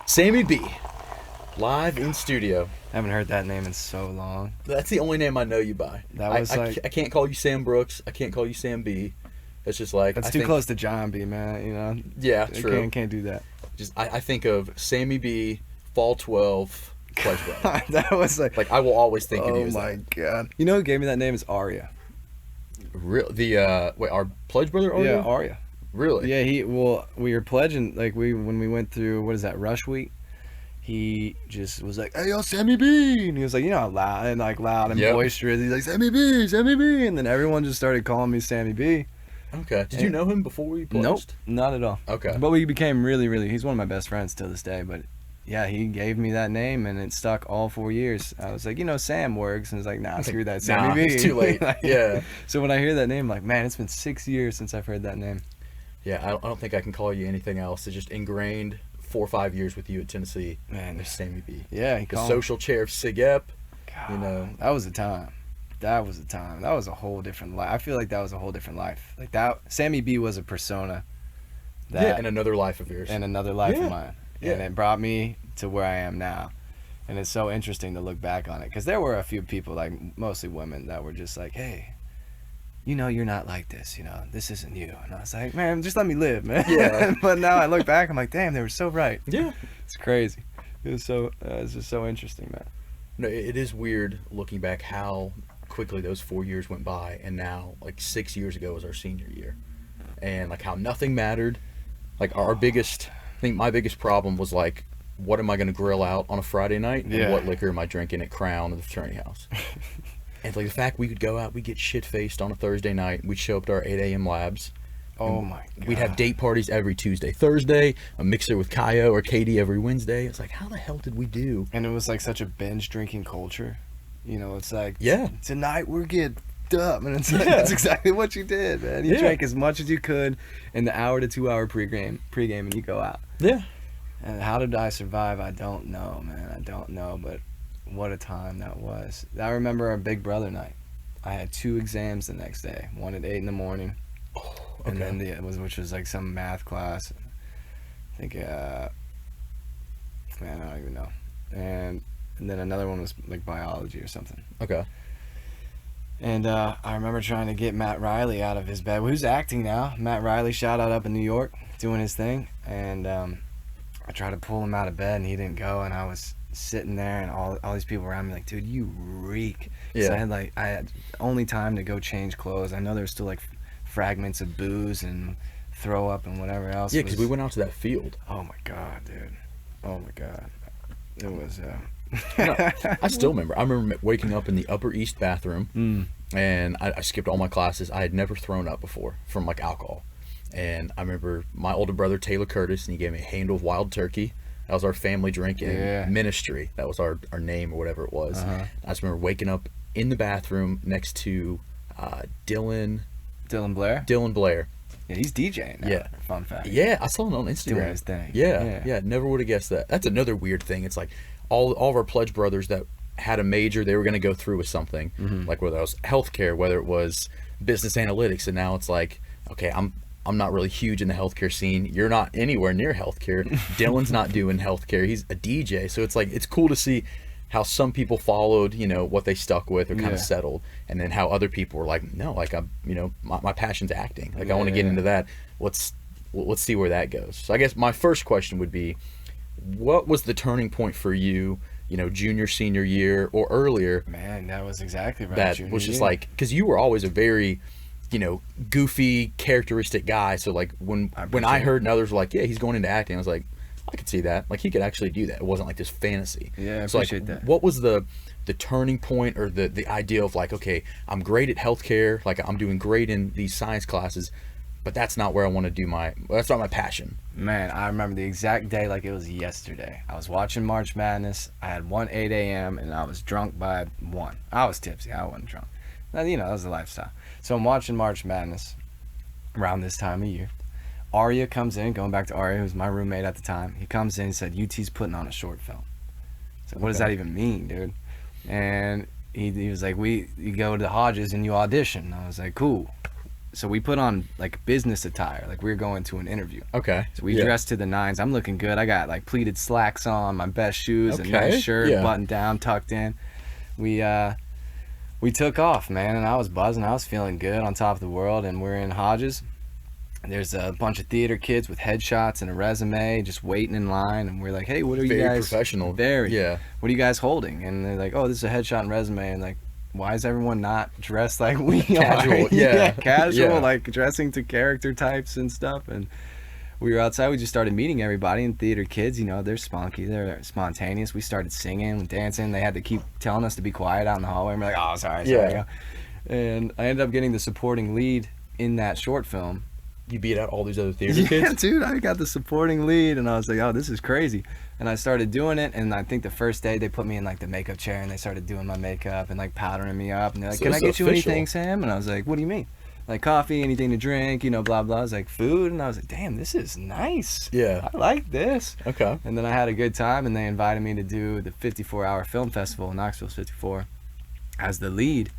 Sammy B, live in studio. I haven't heard that name in so long. That's the only name I know you by. That was I can't call you Sam Brooks. I can't call you Sam B. It's just like That's too close to John B, man. You know. Yeah, true. Can't do that. Just I think of Sammy B, Fall 12, Pledge Brother. That was like I will always think of you as oh my that. god. You know who gave me that name is Arya. Our Pledge Brother Arya? Yeah, Arya. Really? Yeah, we were pledging when we went through what is that, Rush Week. He just was like, "Hey, yo, Sammy B," and he was like, you know, loud and Yep. boisterous. He's like, "Sammy B, Sammy B," and then everyone just started calling me Sammy B. Okay. Did you know him before we pledged? Nope, not at all. Okay. But we became really, really. He's one of my best friends till this day. But yeah, he gave me that name, and it stuck all 4 years. I was like, you know, Sam works, and it's like, nah, screw that, Sammy B. It's too late. Yeah. So when I hear that name, I'm like, man, it's been 6 years since I've heard that name. Yeah, I don't think I can call you anything else. It's just ingrained 4 or 5 years with you at Tennessee. Man, there's Sammy B. Yeah, he the called social chair of Sig Ep. God, You know, that was a time. That was a time. That was a whole different life. I feel like that was a whole different life. Like that, Sammy B was a persona. yeah, in another life of yours. And another life Yeah. of mine. Yeah. And it brought me to where I am now. And it's so interesting to look back on it. Because there were a few people, like mostly women, that were just like, hey, you know, you're not like this. You know, this isn't you. And I was like, man, just let me live, man. Yeah. But now I look back, I'm like, damn, they were so right. Yeah. It's crazy. It's just so interesting, man. No, it is weird looking back how quickly those 4 years went by, and now like 6 years ago was our senior year, and like how nothing mattered. Like I think my biggest problem was like, what am I going to grill out on a Friday night, and Yeah. what liquor am I drinking at Crown or the fraternity house? And like the fact we could go out, we'd get shit faced on a Thursday night, we'd show up to our 8 a.m. labs. Oh my god. We'd have date parties every Tuesday, Thursday, a mixer with Kaio or Katie every Wednesday. It's like, how the hell did we do? And it was like such a binge drinking culture. You know, it's like, Yeah. tonight we're getting up, and it's like, Yeah. that's exactly what you did, man. You Yeah. drank as much as you could in the hour to 2 hour pregame, and you go out. Yeah. And how did I survive? I don't know, man. I don't know, but what a time that was. I remember our Big Brother night. I had 2 exams the next day, one at 8 in the morning, and Okay. then which was like some math class. I think, man, I don't even know. And then another one was like biology or something. Okay. And I remember trying to get Matt Riley out of his bed. Who's acting now? Matt Riley, shout out up in New York, doing his thing. And I tried to pull him out of bed, and he didn't go. And I was sitting there, and all these people around me like, dude, you reek. Yeah. So I had only time to go change clothes. I know there was still like fragments of booze and throw up and whatever else. Yeah, because we went out to that field. Oh my god, dude. Oh my god. It was. No, I still remember. I remember waking up in the Upper East bathroom, and I skipped all my classes. I had never thrown up before from like alcohol. And I remember my older brother Taylor Curtis, and he gave me a handle of wild turkey. That was our family drink in Yeah. ministry. That was our name or whatever it was. Uh-huh. I just remember waking up in the bathroom next to Dylan Dylan Blair. Blair. Yeah, he's DJing now. Yeah. Fun fact. Yeah, I saw him on Instagram. Doing his thing. Yeah. Never would have guessed that. That's another weird thing. It's like all of our pledge brothers that had a major, they were going to go through with something, like whether it was healthcare, whether it was business analytics, and now it's like, okay, I'm not really huge in the healthcare scene. You're not anywhere near healthcare. Dylan's not doing healthcare. He's a DJ. So it's like, it's cool to see how some people followed, you know, what they stuck with or kind Yeah. of settled, and then how other people were like, no, like I'm, you know, my passion's acting. Like I want to get Yeah. into that. Let's see where that goes. So I guess my first question would be, what was the turning point for you, you know, junior, senior year or earlier, Man, that was exactly right. that Junior was just year. like, because you were always a very, you know, goofy, characteristic guy. So like when I appreciate heard and others were like, yeah, he's going into acting, I was like, I could see that. Like he could actually do that. It wasn't like this fantasy. Yeah, I So like, appreciate that. what was the turning point or the idea of like, okay, I'm great at healthcare, like I'm doing great in these science classes, but that's not where I want to do that's not my passion. Man, I remember the exact day like it was yesterday. I was watching March Madness. I had one 8 a.m. and I was drunk by 1. I was tipsy. I wasn't drunk. Now, you know, that was the lifestyle. So I'm watching March Madness around this time of year. Arya comes in, going back to Arya, who was my roommate at the time. He comes in and said, UT's putting on a short film. So what does that even mean, dude? And he was like, you go to the Hodges and you audition. I was like, cool. so we put on like business attire, like we were going to an interview. Okay. So we dressed to the nines. I'm looking good. I got like pleated slacks on, my best shoes, a nice shirt, buttoned down, tucked in. We took off, man, and I was buzzing. I was feeling good, on top of the world. And we're in Hodges. There's a bunch of theater kids with headshots and a resume just waiting in line, and we're like, hey, what are you guys? Very professional. Very. Yeah. What are you guys holding? And they're like, oh, this is a headshot and resume. And like, why is everyone not dressed like we Casual, are? yeah. Casual, like dressing to character types and stuff. And we were outside. We just started meeting everybody. And theater kids, you know, they're spunky, they're spontaneous. We started singing, dancing. They had to keep telling us to be quiet out in the hallway. And we're like, oh, sorry. And I ended up getting the supporting lead in that short film. You beat out all these other theater kids? Yeah, dude, I got the supporting lead, and I was like, oh, this is crazy. And I started doing it, and I think the first day they put me in like the makeup chair, and they started doing my makeup and like powdering me up, and they're like, So can I get official. you anything, Sam? And I was like, what do you mean? Like coffee, anything to drink, you know, blah blah. I was like, food, and I was like, damn, this is nice. Yeah. I like this. Okay. And then I had a good time, and they invited me to do the 54-hour film festival in Knoxville's 54 as the lead,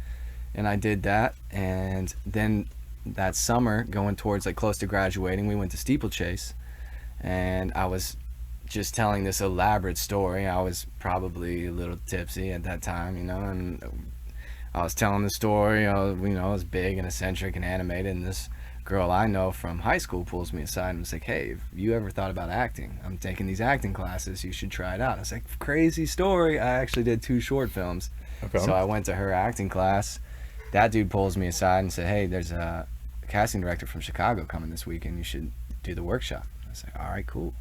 and I did that. And then that summer, going towards like close to graduating, we went to Steeplechase, and I was just telling this elaborate story. I was probably a little tipsy at that time, you know, and I was telling the story. I was big and eccentric and animated, and this girl I know from high school pulls me aside and was like, hey, have you ever thought about acting? I'm taking these acting classes, you should try it out. I was like, crazy story. I actually did 2 short films. Okay. So I went to her acting class. That dude pulls me aside and said, hey, there's a casting director from Chicago coming this weekend, you should do the workshop. I was like, all right, cool.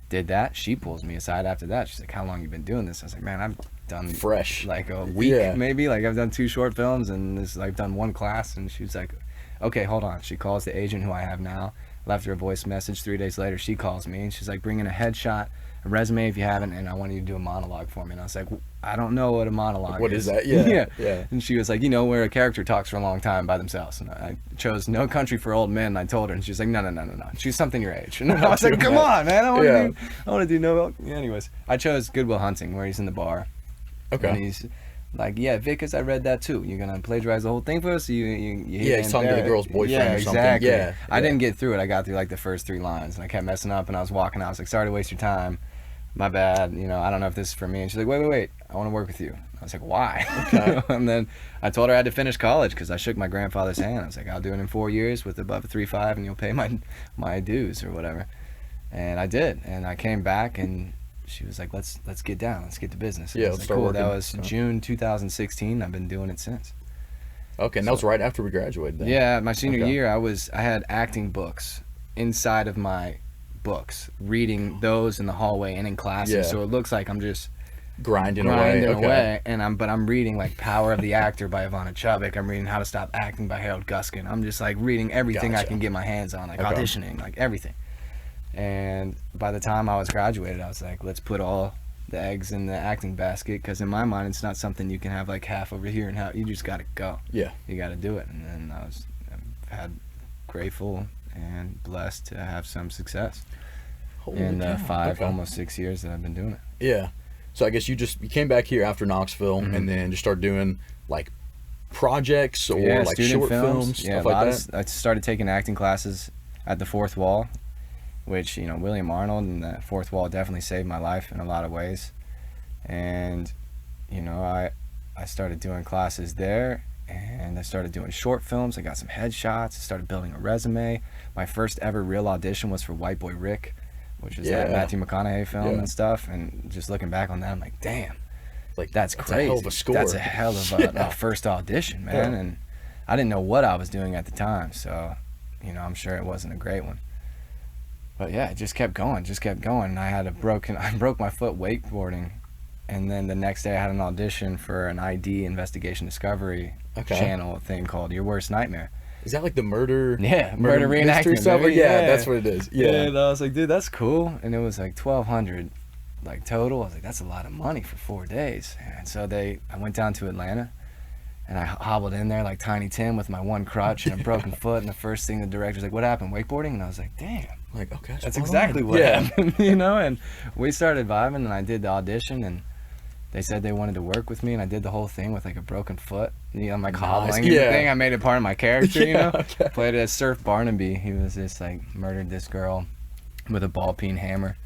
Did that. She pulls me aside after that. She's like, how long you been doing this? I was like, man, I've done fresh like a week, maybe. Like I've done 2 short films, and I've done 1 class. And she was like, okay, hold on. She calls the agent who I have now, left her a voice message. 3 days later, she calls me, and she's like, bring in a headshot, a resume if you haven't, and I want you to do a monologue for me. And I was like, I don't know what a monologue What is. is that? Yeah. And she was like, you know, where a character talks for a long time by themselves. And I chose No Country for Old Men, and I told her, and she was like, no. Choose something your age. And I was like, come on, man. I want to do no. Anyways, I chose Good Will Hunting, where he's in the bar. Okay. And he's like, yeah, Vickers, I read that too. You're gonna plagiarize the whole thing for us? He's talking to the girl's boyfriend or something. Exactly. Yeah. I didn't get through it. I got through like the first 3 lines, and I kept messing up, and I was walking out. I was like, sorry to waste your time. My bad. You know, I don't know if this is for me. And she's like, wait. I want to work with you. I was like, why? Okay. And then I told her I had to finish college, because I shook my grandfather's hand. I was like, I'll do it in 4 years with above a 3.5, and you'll pay my dues or whatever. And I did. And I came back, and she was like, let's get down. Let's get to business. And Yeah, I was let's like, start cool. working. That was June 2016. I've been doing it since. Okay, and that was right after we graduated then. Yeah, my senior year, I had acting books inside of my books, reading those in the hallway and in classes. Yeah. So it looks like I'm just grinding away. Okay. And I'm reading like Power of the Actor by Ivana Chubbuck. I'm reading How to Stop Acting by Harold Guskin. I'm just like reading everything I can get my hands on, like auditioning, like everything. And by the time I was graduated, I was like, let's put all the eggs in the acting basket, because in my mind, it's not something you can have like half over here and half. You just got to go. Yeah. You got to do it. And then I've had grateful and blessed to have some success in the 5, almost 6 years that I've been doing it. Yeah. So I guess you came back here after Knoxville, and then just started doing like projects or like short films, stuff like that. I started taking acting classes at the Fourth Wall, which, you know, William Arnold and the Fourth Wall definitely saved my life in a lot of ways. And, you know, I started doing classes there, and I started doing short films. I got some headshots. I started building a resume. My first ever real audition was for White Boy Rick, which was that Matthew McConaughey film and stuff. And just looking back on that, I'm like, damn, like that's crazy. A hell of a score. That's a hell of a first audition, man. And I didn't know what I was doing at the time, so, you know, I'm sure it wasn't a great one. But yeah, it just kept going. And I broke my foot wakeboarding, and then the next day I had an audition for an ID investigation discovery channel thing called Your Worst Nightmare. Is that like the murder? Yeah, murder reenactment stuff? maybe? Yeah, that's what it is. Yeah. And I was like, dude, that's cool. And it was like $1,200, like total. I was like, that's a lot of money for 4 days. And so I went down to Atlanta, and I hobbled in there like Tiny Tim with my one crutch and a broken foot. And the first thing the director's like, what happened, wakeboarding? And I was like, damn. Like, okay, that's exactly what happened, you know. And we started vibing, and I did the audition, and they said they wanted to work with me, and I did the whole thing with like a broken foot. You know, like Nice. hobbling Yeah. thing. I made it part of my character, you know? Okay. Played it as Surf Barnaby. He was just like murdered this girl with a ball peen hammer.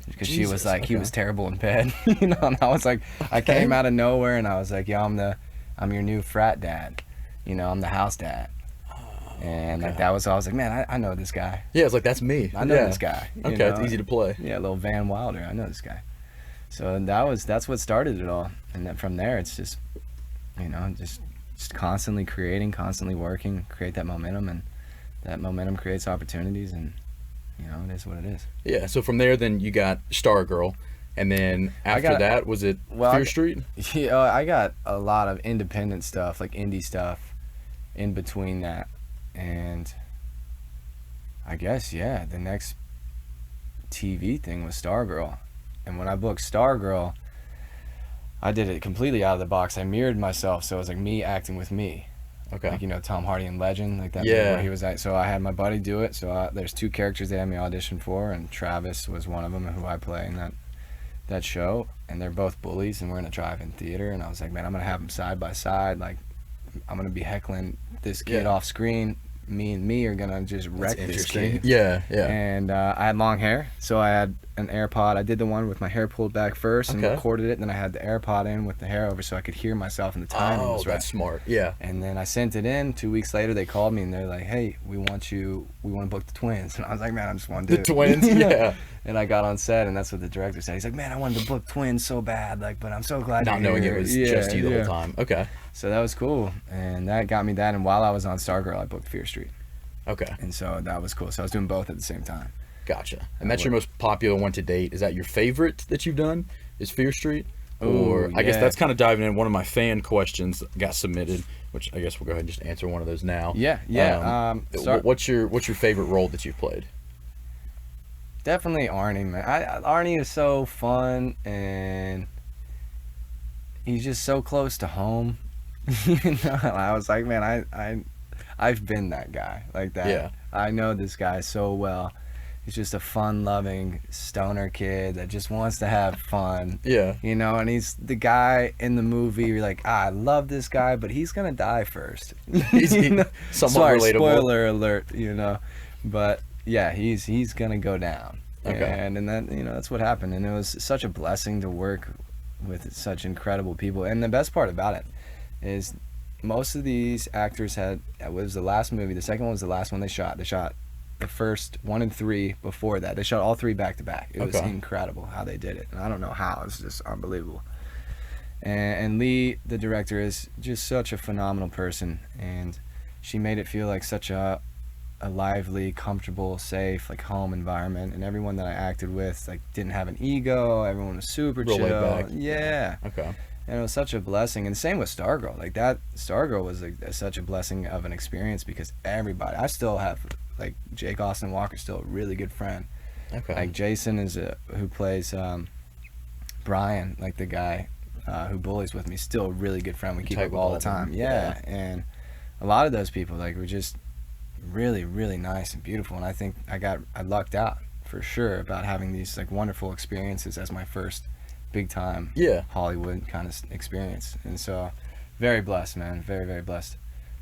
Because she was Jesus, like, he okay. was terrible in bed, you know, and I was like, I came out of nowhere, and I was like, yo, I'm your new frat dad, you know, I'm the house dad, and like I was like, man, I know this guy. Yeah, it's like, that's me. I know this guy. You Okay, know? it's easy to play. Yeah, little Van Wilder, I know this guy. So that's what started it all, and then from there, it's just, you know, just constantly creating, constantly working, create that momentum, and that momentum creates opportunities, and you know, it is what it is. Yeah, so from there, then you got Stargirl, and then after that, was it Fear Street? Yeah, I got a lot of independent stuff, like indie stuff, in between that, and I guess, yeah, the next TV thing was Stargirl. And when I booked Stargirl, I did it completely out of the box. I mirrored myself, so it was like me acting with me. Okay. Like, you know, Tom Hardy in Legend, like that movie where he was at. So I had my buddy do it. So there's 2 characters they had me audition for, and Travis was one of them who I play in that show. And they're both bullies, and we're in a drive-in theater. And I was like, man, I'm going to have them side by side. Like, I'm going to be heckling this kid off screen. Me and me are going to just wreck this kid. Yeah, yeah. And I had long hair, so I had an AirPod. I did the one with my hair pulled back first and recorded it. Then I had the AirPod in with the hair over so I could hear myself, and the timing was right. That's smart. Yeah. And then I sent it in. 2 weeks later, they called me, and they're like, hey, we want to book the twins. And I was like, man, I'm just one dude. The twins, yeah. And I got on set, and that's what the director said. He's like, man, I wanted to book twins so bad, like, but I'm so glad Not knowing it was just you the whole time. Okay. So that was cool, and that got me that. And while I was on Stargirl, I booked Fear Street. Okay. And so that was cool. So I was doing both at the same time. Gotcha. And that's your most popular one to date. Is that your favorite that you've done? Is Fear Street? Or I guess that's kind of diving in. One of my fan questions got submitted, which I guess we'll go ahead and just answer one of those now. Yeah. What's your favorite role that you've played? Definitely Arnie, man. Arnie is so fun, and he's just so close to home. You know, I was like, man, I've been that guy like that. Yeah. I know this guy so well. He's just a fun-loving stoner kid that just wants to have fun. Yeah. You know, and he's the guy in the movie. You're like, I love this guy, but he's gonna die first. Somewhat relatable. Spoiler alert. You know, but yeah, he's gonna go down. Okay. And then, you know, that's what happened, and it was such a blessing to work with such incredible people. And the best part about it is, most of these actors it was the last movie. The second one was the last one they shot. They shot the first 1 and 3 before that. They shot all 3 back to back. It was incredible how they did it. And I don't know how. It's just unbelievable. And Lee, the director, is just such a phenomenal person. And she made it feel like such a lively, comfortable, safe, like home environment. And everyone that I acted with like didn't have an ego. Everyone was super chill. Laid back. Yeah. Okay. And it was such a blessing. And same with Stargirl. Like that, Stargirl was like such a blessing of an experience, because everybody, I still have, like, Jake Austin Walker's still a really good friend. Okay. Like Jason is who plays Brian, like the guy who bullies with me, still a really good friend. We keep up all the time. Yeah. And a lot of those people, like, were just really, really nice and beautiful. And I think I lucked out for sure about having these like wonderful experiences as my first big time Hollywood kind of experience. And so very blessed, man. Very, very blessed.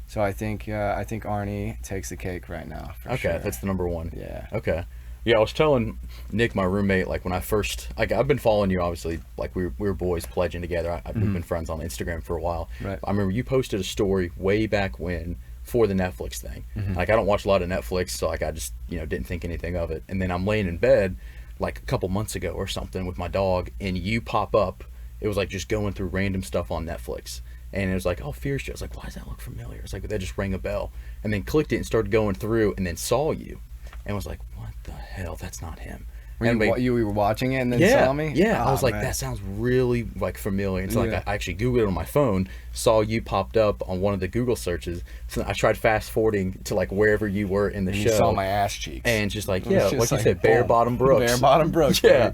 So I think Arnie takes the cake right now. For sure. That's the number one. Yeah. Okay. Yeah, I was telling Nick, my roommate, like when I first, like I've been following you, obviously, like we were boys pledging together. We've been friends on Instagram for a while. Right. I remember you posted a story way back when for the Netflix thing. Like I don't watch a lot of Netflix, so like I just, you know, didn't think anything of it. And then I'm laying in bed like a couple months ago or something with my dog, and you pop up. It was like just going through random stuff on Netflix. And it was like, oh, Fear Street. I was like, why does that look familiar? It's like, that just rang a bell. And then clicked it and started going through, and then saw you. And was like, what the hell? That's not him. You were watching it and then saw me? Yeah, I was like, that sounds really like familiar. And so like I actually Googled it on my phone, saw you popped up on one of the Google searches. So I tried fast forwarding to like wherever you were in the show. You saw my ass cheeks. And just like, like you said, bare bottom Brooks. Bare bottom Brooks. Yeah.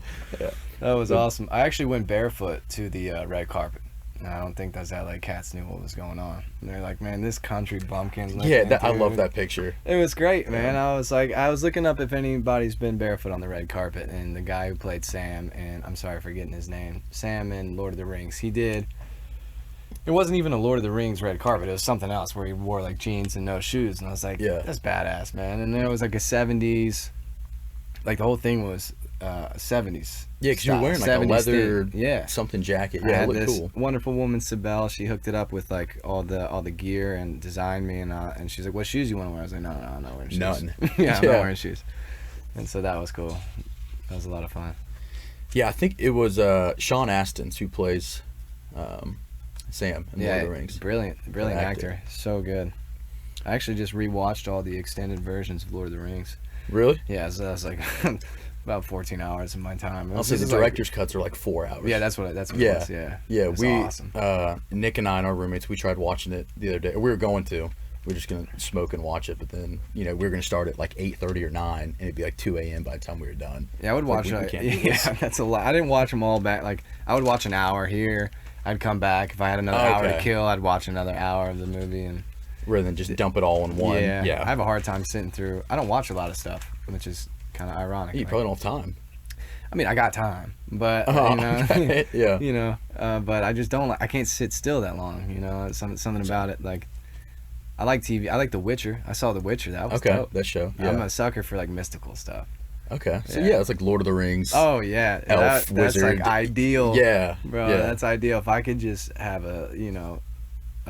That was awesome. I actually went barefoot to the red carpet I don't think those LA cats knew what was going on. And they're like, man, this country bumpkin. Yeah, I love that picture. It was great, man. Yeah. I was looking up if anybody's been barefoot on the red carpet, and the guy who played Sam, and I'm sorry for getting his name, Sam in Lord of the Rings, he did. It wasn't even a Lord of the Rings red carpet. It was something else where he wore like jeans and no shoes, and I was like, Yeah. that's badass, man. And then it was like a 70s, like the whole thing was 70s. Yeah, because you were wearing like a leather something jacket. Yeah, I it had looked this cool. wonderful woman, Sibel. She hooked it up with like all the gear and designed me, and she's like, "What shoes you want to wear?" I was like, "No, I'm not wearing shoes." None. Yeah, I'm not wearing shoes. And so that was cool. That was a lot of fun. Yeah, I think it was Sean Astin who plays Sam in Lord of the Rings. Brilliant actor. So good. I actually just rewatched all the extended versions of Lord of the Rings. Really? Yeah, so that was like about 14 hours of my time. I'll say the director's cuts are like 4 hours. Yeah, that's what it was. Yeah. Yeah, it was we awesome. Nick and I and our roommates, we tried watching it the other day. We were going to. We were just gonna smoke and watch it, but then we were gonna start at like 8:30 or 9, and it'd be like 2 a.m. by the time we were done. Yeah, I would watch like, that's a lot. I didn't watch them all back. Like I would watch an hour here. I'd come back if I had another hour to kill. I'd watch another hour of the movie, and rather than just dump it all in one. Yeah. I have a hard time sitting through. I don't watch a lot of stuff, which is kind of ironic. You probably don't have time. I mean, I got time, but okay. Yeah. But I just don't. I can't sit still that long. It's something about it. Like, I like TV. I like The Witcher. I saw The Witcher. That was dope. That show. Yeah. I'm a sucker for like mystical stuff. Okay. So yeah, it's like Lord of the Rings. Oh yeah, Elf, that's wizard. like ideal. Yeah, bro. Yeah. That's ideal. If I could just have a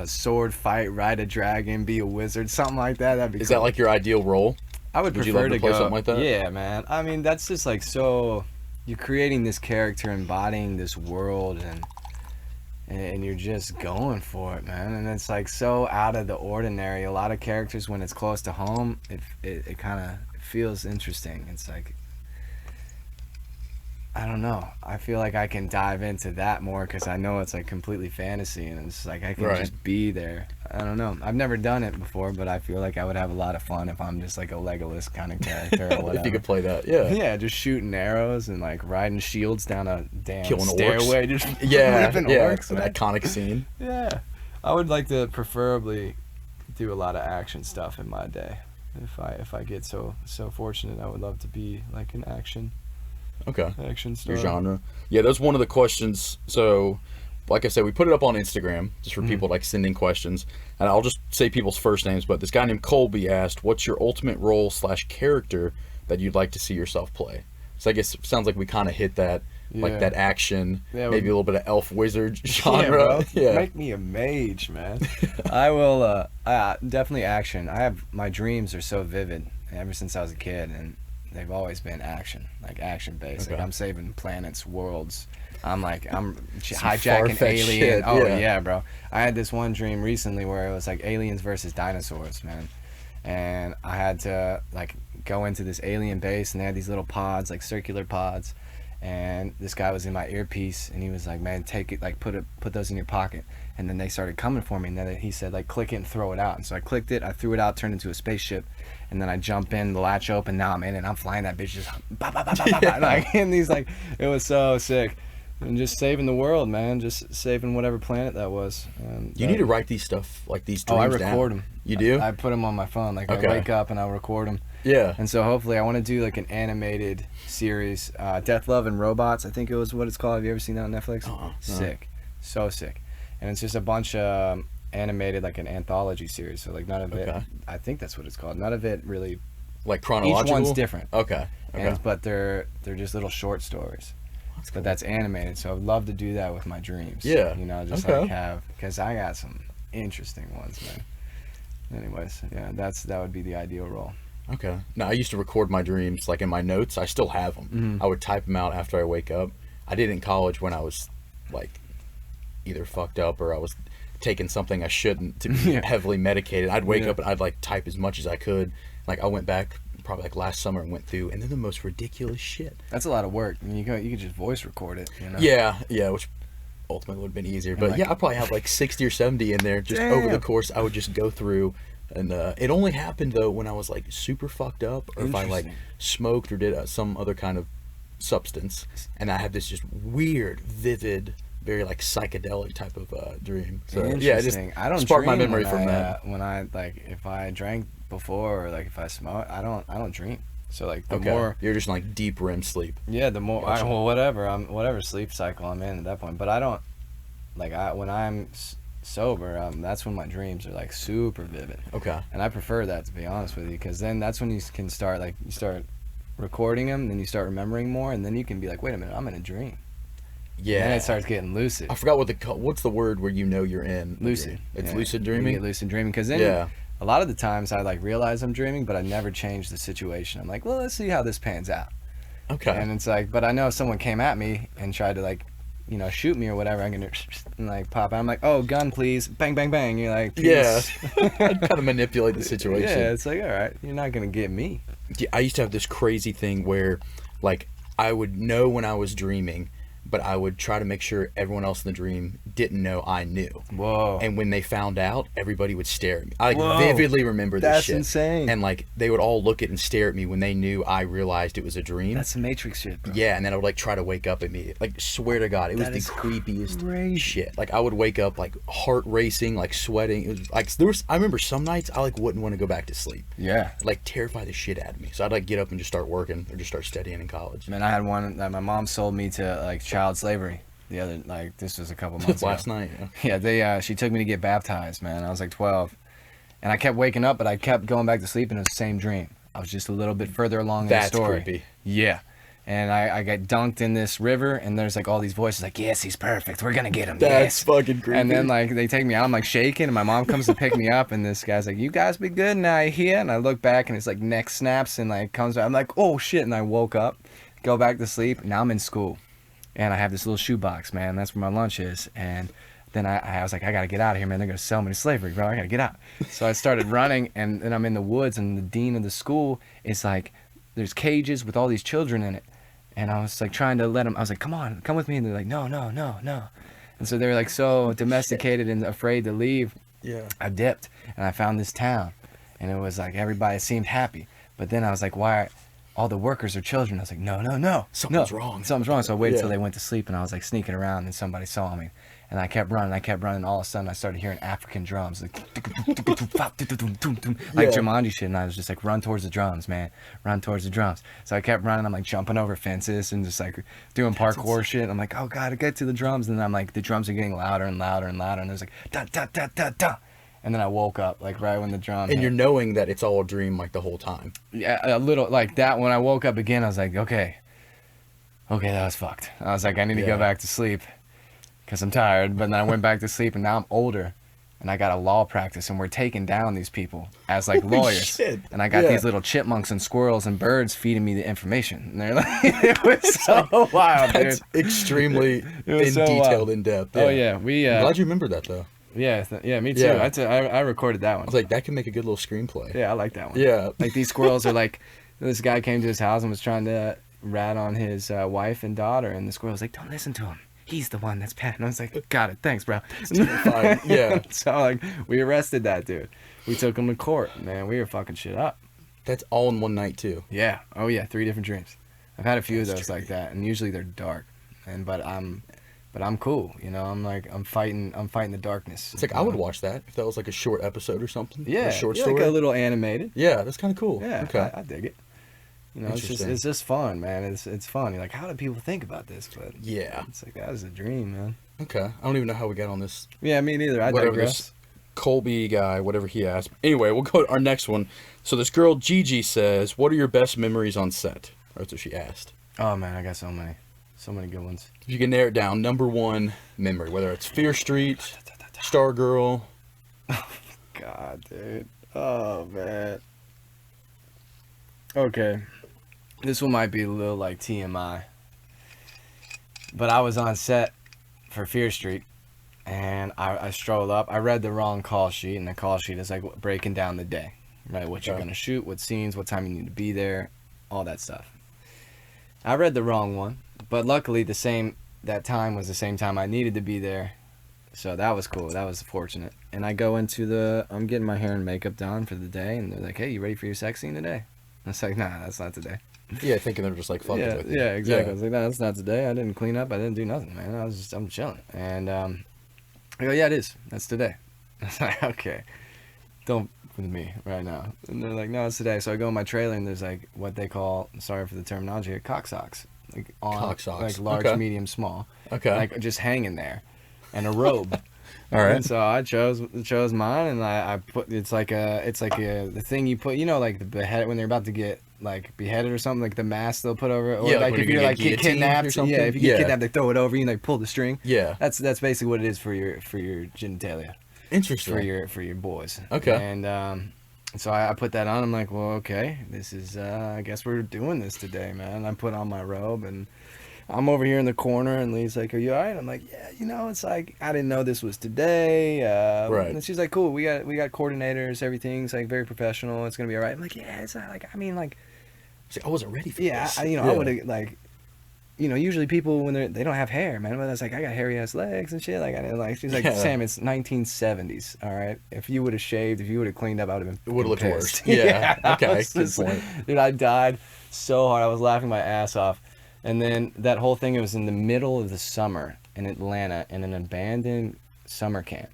sword fight, ride a dragon, be a wizard, something like that. That'd be. Is that like your ideal role? I would you prefer love to play something like that? Yeah, man. I mean, that's just like so. You're creating this character, embodying this world, and you're just going for it, man. And it's like so out of the ordinary. A lot of characters, when it's close to home, it kind of feels interesting. It's like, I don't know. I feel like I can dive into that more because I know it's like completely fantasy, and it's like I can just be there. I don't know. I've never done it before, but I feel like I would have a lot of fun if I'm just like a Legolas kind of character or whatever. If you could play that, yeah. Yeah, just shooting arrows and like riding shields down a damn Killing stairway, orcs. just ripping orcs. An iconic scene. Yeah, I would like to preferably do a lot of action stuff in my day. If I get so fortunate, I would love to be like an action star. Your genre. Yeah, that's one of the questions. So, like I said, we put it up on Instagram just for people like sending questions, and I'll just say people's first names. But this guy named Colby asked, "What's your ultimate role / character that you'd like to see yourself play?" So I guess it sounds like we kind of hit that, like that action, maybe a little bit of elf wizard genre. Yeah, make me a mage, man. I will. Definitely action. My dreams are so vivid ever since I was a kid, and they've always been action based. Okay. Like I'm saving planets, worlds. I'm hijacking alien. shit, Oh yeah, bro. I had this one dream recently where it was like aliens versus dinosaurs, man. And I had to like go into this alien base, and they had these little pods, like circular pods. And this guy was in my earpiece, and he was like, "Man, take it, like put those in your pocket." And then they started coming for me, and then he said, like, "Click it and throw it out." And so I clicked it, I threw it out, turned into a spaceship, and then I jump in, the latch open, now I'm in it, I'm flying that bitch just bah, bah, bah, bah, bah, like, and these like, it was so sick. And just saving the world, man. Just saving whatever planet that was. You need to write these stuff, like these dreams I record them. You do? I put them on my phone. Like, I wake up and I record them. Yeah. And so hopefully I want to do like an animated series. Death, Love, and Robots, I think it was what it's called. Have you ever seen that on Netflix? Sick. So sick. And it's just a bunch of animated, like an anthology series. So like none of it, I think that's what it's called. None of it really. Like chronological? Each one's different. Okay. But they're just little short stories. That's cool. But that's animated, so I'd love to do that with my dreams. Yeah. Just like have, because I got some interesting ones, man. Anyways, yeah, that would be the ideal role. Okay. Now, I used to record my dreams, like in my notes. I still have them. Mm-hmm. I would type them out after I wake up. I did in college when I was, like, either fucked up or I was taking something I shouldn't to be heavily medicated. I'd wake up and I'd, like, type as much as I could. Like, I went back probably like last summer and went through, and then the most ridiculous shit. That's a lot of work. I mean, you could just voice record it, Yeah, which ultimately would have been easier. But like, I probably have like 60 or 70 in there. Just over the course, I would just go through. And it only happened, though, when I was like super fucked up, or if I like smoked or did some other kind of substance. And I had this just weird, vivid very like psychedelic type of dream. So Interesting. yeah, it just I don't sparked my dream memory when from I, that. when I like if I drank before or like if I smoke, I don't dream. So like the Okay, more, you're just in, like deep REM sleep. yeah, the more Gotcha. well, whatever sleep cycle I'm in at that point. But I don't like when I'm sober, that's when my dreams are like super vivid. Okay. And I prefer that, to be honest with you, because then that's when you can start you start recording them, then you start remembering more, and then you can be like, wait a minute, I'm in a dream. Yeah. And then it starts getting lucid. I forgot what's the word where you know you're in a Lucid. dream? It's Yeah. lucid You dreaming. get lucid dreaming, because then Yeah. a lot of the times I like realize I'm dreaming, but I never change the situation. I'm like, well, let's see how this pans out. Okay. And it's like, but I know if someone came at me and tried to like, shoot me or whatever, I'm gonna and like pop out. I'm like, oh, gun please, bang bang bang. You're like, Yeah. peace. I'd kind of manipulate the situation. Yeah, it's like, all right, you're not gonna get me. Yeah, I used to have this crazy thing where, like, I would know when I was dreaming, but I would try to make sure everyone else in the dream didn't know I knew. Whoa. And when they found out, everybody would stare at me. I Whoa. vividly remember this That's shit. insane. And like they would all look at and stare at me when they knew I realized it was a dream. That's some Matrix shit, bro. Yeah, and then I would like try to wake up immediately. Like swear to God, it was That the is creepiest crazy. shit. Like I would wake up like heart racing, like sweating. It was like I remember some nights I like wouldn't want to go back to sleep. Yeah. Like terrify the shit out of me. So I'd like get up and just start working or just start studying in college. Man, I had one that my mom sold me to like child slavery. The other, like, this was a couple months Last ago. night. Yeah, she took me to get baptized, man. I was like 12. And I kept waking up, but I kept going back to sleep, and it was the same dream. I was just a little bit further along in the That's story. creepy. Yeah. And I got dunked in this river, and there's like all these voices like, yes, he's perfect. We're going to get him. That's yes. fucking creepy. And then like they take me out, I'm like shaking, and my mom comes to pick me up, and this guy's like, you guys be good now, you hear? And I look back, and it's like neck snaps, and like comes out. I'm like, oh shit. And I woke up, go back to sleep. Now I'm in school. And I have this little shoebox, man. That's where my lunch is. And then I was like, I got to get out of here, man. They're going to sell me to slavery, bro. I got to get out. So I started running, and then I'm in the woods, and the dean of the school is like, there's cages with all these children in it. And I was like trying to let them, I was like, come on, come with me. And they're like, no, no, no, no. And so they were like so domesticated and afraid to leave. Yeah. I dipped, and I found this town. And it was like everybody seemed happy. But then I was like, why all the workers are children? I was like, no, no, no. Something's wrong. Something's wrong. So I waited Yeah. till they went to sleep, and I was like sneaking around, and somebody saw me. And I kept running. All of a sudden, I started hearing African drums, like Yeah. Jumanji shit. And I was just like, run towards the drums, man. Run towards the drums. So I kept running. I'm like jumping over fences and just like doing parkour shit. I'm like, oh God, I get to the drums. And then I'm like, the drums are getting louder and louder and louder. And there's like, da, da, da, da, da. And then I woke up, like right when the drum And hit. you're knowing that it's all a dream like the whole time. Yeah, a little like that. When I woke up again, I was like, okay, that was fucked. I was like, I need to Yeah. go back to sleep because I'm tired. But then I went back to sleep, and now I'm older, and I got a law practice, and we're taking down these people as like Holy lawyers. shit. And I got Yeah. these little chipmunks and squirrels and birds feeding me the information. And they're like, it was so wild, dude. That's extremely It was so detailed, wild. in depth. Oh yeah, we. I'm glad you remember that though. Yeah, me too. Yeah. I recorded that one. I was like, that can make a good little screenplay. Yeah, I like that one. Yeah. Like these squirrels are like, this guy came to his house and was trying to rat on his wife and daughter, and the squirrel was like, don't listen to him. He's the one that's bad. And I was like, got it. Thanks, bro. Terrifying. Yeah. So like, we arrested that dude. We took him to court. Man, we were fucking shit up. That's all in one night too. Yeah. Oh yeah, 3 different dreams. I've had a few That's of those trippy. like that, and usually they're dark. But I'm cool. I'm fighting the darkness. It's like I would watch that if that was like a short episode or something. Or Yeah, a short yeah, story. like a little animated. Yeah, that's kind of cool. Yeah, Okay. I dig it. Interesting. It's just fun, man. It's fun. You're like, how do people think about this? But Yeah. it's like, that was a dream, man. Okay. I don't even know how we got on this. Yeah, me neither. I Whatever digress. this Colby guy, whatever he asked. Anyway, we'll go to our next one. So this girl Gigi says, "What are your best memories on set?" Or that's what she asked. Oh man, I got so many good ones. If you can narrow it down, number one memory, whether it's Fear Street, Stargirl. God, dude. Oh man. Okay, this one might be a little like TMI, but I was on set for Fear Street, and I strolled up. I read the wrong call sheet, and the call sheet is like breaking down the day, right? What you're Okay. gonna shoot, what scenes, what time you need to be there, all that stuff. I read the wrong one, but luckily that time was the same time I needed to be there, so that was cool. That was fortunate. And I go into I'm getting my hair and makeup done for the day, and they're like, "Hey, you ready for your sex scene today?" I was like, "Nah, that's not today." Yeah, thinking they're just like fucking Yeah, with you. yeah, exactly. Yeah. I was like, no, that's not today. I didn't clean up. I didn't do nothing, man. I'm chilling. And I go, yeah, it is. That's today. I was like, okay, don't with me right now. And they're like, no, it's today. So I go in my trailer and there's like what they call, sorry for the terminology, cock socks, like on, Cock socks. like large, Okay. medium, small, Okay. like just hanging there, and a robe. All right. And so I chose mine, and I put it's like the thing you put, like the behead when they're about to get like beheaded or something, like the mask they'll put over it. Or Yeah, like when if you're you're gonna like get get guillotined kidnapped or something. Yeah, if you get Yeah. kidnapped, they throw it over you and they pull the string. Yeah. That's basically what it is for your genitalia, Interesting. for your boys. Okay. And so I put that on. I'm like, well, okay, this is I guess we're doing this today, man. I put on my robe and I'm over here in the corner, and Lee's like, "Are you all right?" I'm like, "Yeah, it's like I didn't know this was today." Right. And she's like, "Cool, we got coordinators, everything's like very professional. It's gonna be all right." I'm like, "Yeah, it's not like I mean like, See, I wasn't ready for yeah, this. I would have like, usually people when they don't have hair, man. But I was like, I got hairy ass legs and shit. Like I didn't like. She's like, Yeah. "Sam, it's 1970s, all right. If you would have shaved, if you would have cleaned up, I would have been. It would have looked pissed." worse. Yeah. I Okay. was Good just- point. Dude, I died so hard. I was laughing my ass off. And then that whole thing, it was in the middle of the summer in Atlanta in an abandoned summer camp,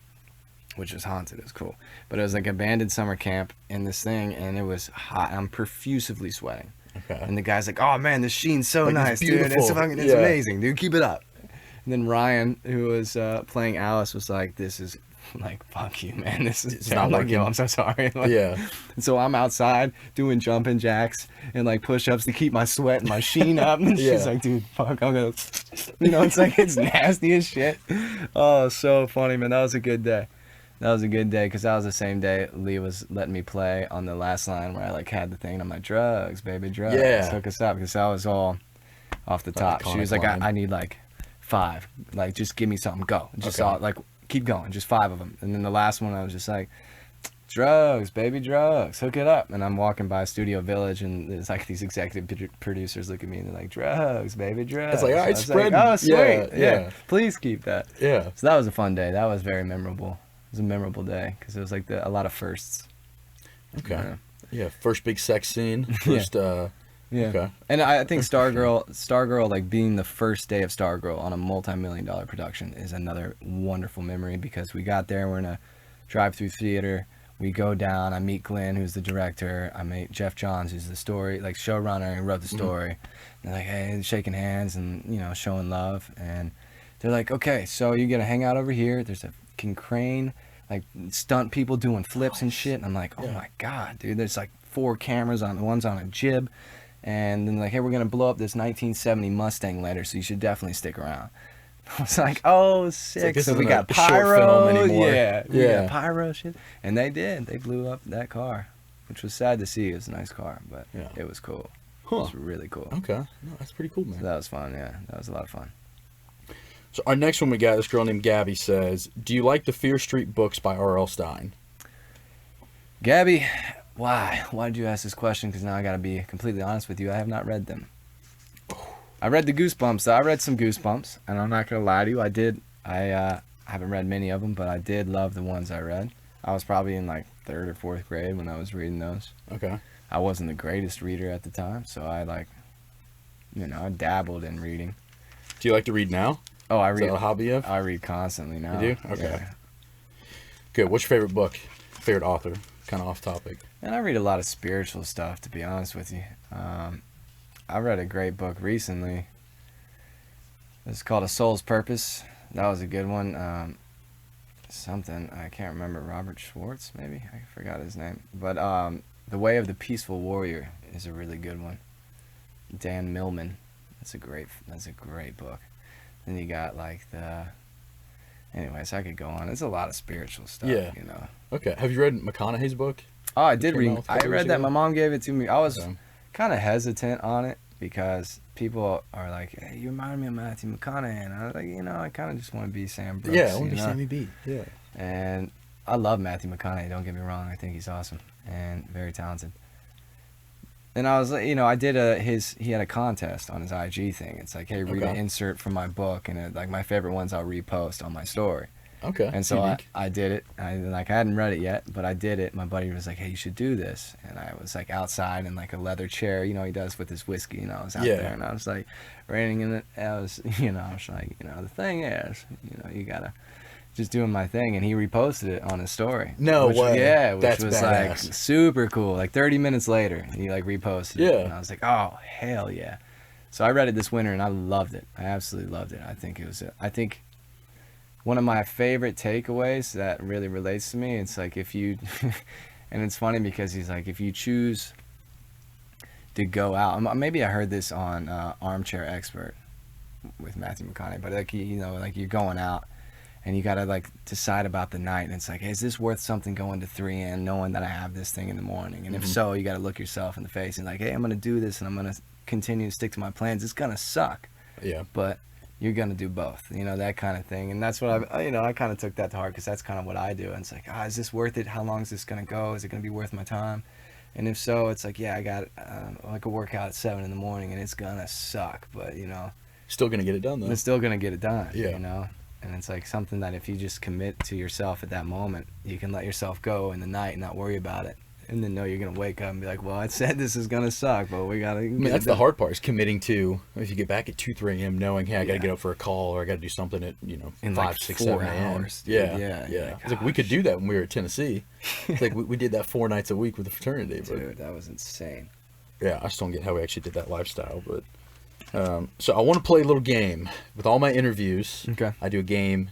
which was haunted. It was cool. But it was like abandoned summer camp in this thing, and it was hot. I'm profusely sweating. Okay. And the guy's like, "Oh, man, this sheen's so Like, it's nice, dude. It's, beautiful." fucking, it's Yeah. amazing, dude. Keep it up." And then Ryan, who was playing Alice, was like, "This is like, fuck you, man. This is It's terrible." not I'm like, "Yo, working. I'm so sorry." Like, Yeah. and so I'm outside doing jumping jacks and like push-ups to keep my sweat and my sheen up. And Yeah. she's like, "Dude, fuck, I'm gonna," it's like, it's nasty as shit. Oh, so funny, man. That was a good day. That was a good day because that was the same day Lee was letting me play on the last line where I like had the thing and I'm like, "Drugs, baby, drugs." Yeah. Hook us up because I was all off the top. She iconic was like, line. I need like 5. Like, just give me something. Go. Just Okay. all like, keep going. Just 5 of them. And then the last one, I was just like, "Drugs, baby, drugs. Hook it up." And I'm walking by Studio Village, and there's like these executive producers look at me and they're like, "Drugs, baby, drugs." It's like, all right, I was spread. like, "Oh, sweet. Yeah, Yeah, yeah. please keep that." Yeah. So that was a fun day. That was very memorable. It was a memorable day because it was like a lot of firsts. Okay. Yeah. Yeah. First big sex scene. First. Yeah. Okay. And I think Stargirl, like being the first day of Stargirl on a multi-million-dollar production is another wonderful memory because we got there, we're in a drive-through theater, we go down, I meet Glenn, who's the director, I meet Jeff Johns, who's the story, like showrunner, and wrote the story. And they're like, hey, shaking hands and, showing love. And they're like, okay, so you're going to hang out over here. There's a fucking crane, like stunt people doing flips and shit. And I'm like, oh Yeah. my God, dude, there's like 4 cameras on, one's on a jib. And then like, hey, we're gonna blow up this 1970 Mustang later, so you should definitely stick around. I was like, oh, sick. this So isn't we got a short pyro, film anymore. yeah, we Yeah. got pyro shit, and they did. They blew up that car, which was sad to see. It was a nice car, but Yeah. it was cool. Huh. It was really cool. Okay. No, that's pretty cool, man. So that was fun. Yeah, that was a lot of fun. So our next one we got, this girl named Gabby says, "Do you like the Fear Street books by R.L. Stein?" Gabby, why? Why did you ask this question? Because now I gotta be completely honest with you. I have not read them. I read the Goosebumps. Though. I read some Goosebumps, and I'm not gonna lie to you. I did. I haven't read many of them, but I did love the ones I read. I was probably in like 3rd or 4th grade when I was reading those. Okay. I wasn't the greatest reader at the time, so I I dabbled in reading. Do you like to read now? Oh, I Is read. that a hobby you have? I read constantly now. You do? Okay. Yeah. Good. What's your favorite book? Favorite author? Kind of off topic. And I read a lot of spiritual stuff, to be honest with you. I read a great book recently. It's called A Soul's Purpose. That was a good one. Something, I can't remember, Robert Schwartz, maybe? I forgot his name. But The Way of the Peaceful Warrior is a really good one. Dan Millman. That's a great book. Then you got like anyways, I could go on. It's a lot of spiritual stuff, Yeah. Okay. Have you read McConaughey's book? Oh, I did Came read. out a couple I years read that. ago? My mom gave it to me. I was Okay. kind of hesitant on it because people are like, "Hey, you remind me of Matthew McConaughey," and I was like, I kind of just want to be Sam Brooks. Yeah, I want to you be know? Sammy B. Yeah. And I love Matthew McConaughey. Don't get me wrong. I think he's awesome and very talented. And I was, I did he had a contest on his IG thing. It's like, hey, read Okay. an insert from my book, and like my favorite ones I'll repost on my story. Okay. And so unique. I did it. I hadn't read it yet, but I did it. My buddy was like, "Hey, you should do this." And I was like outside in like a leather chair, you know, he does with his whiskey. You know, I was out there, and I was like reading in it. I was like, the thing is, you gotta just doing my thing. And he reposted it on his story. No way. Yeah, which That's was badass. like super cool. Like 30 minutes later, he like reposted it, and I was like, "Oh hell yeah!" So I read it this winter, and I loved it. I absolutely loved it. I think one of my favorite takeaways that really relates to me, it's like if you, and it's funny because he's like, if you choose to go out, maybe I heard this on Armchair Expert with Matthew McConaughey, but like, like you're going out and you got to like decide about the night, and it's like, hey, is this worth something going to 3 a.m. knowing that I have this thing in the morning? And if so, you got to look yourself in the face and like, hey, I'm going to do this and I'm going to continue to stick to my plans. It's going to suck. Yeah. But you're going to do both, that kind of thing. And that's what I kind of took that to heart, because that's kind of what I do. And it's like, is this worth it? How long is this going to go? Is it going to be worth my time? And if so, it's like, yeah, I got like a workout at 7 in the morning and it's going to suck, but Still going to get it done though. it's still going to get it done, Yeah. And it's like something that if you just commit to yourself at that moment, you can let yourself go in the night and not worry about it. And then know you're going to wake up and be like, well, I said this is going to suck, but we got to... That's the hard part, is committing to, if you get back at 2, 3 a.m. knowing, hey, I got to get up for a call, or I got to do something at, in 5, like 6, 4 7 a.m. hours. Yeah. Like, It's like, we could do that when we were at Tennessee. It's like, we did that 4 nights a week with the fraternity. But, dude, that was insane. Yeah, I just don't get how we actually did that lifestyle. But so I want to play a little game. With all my interviews, Okay. I do a game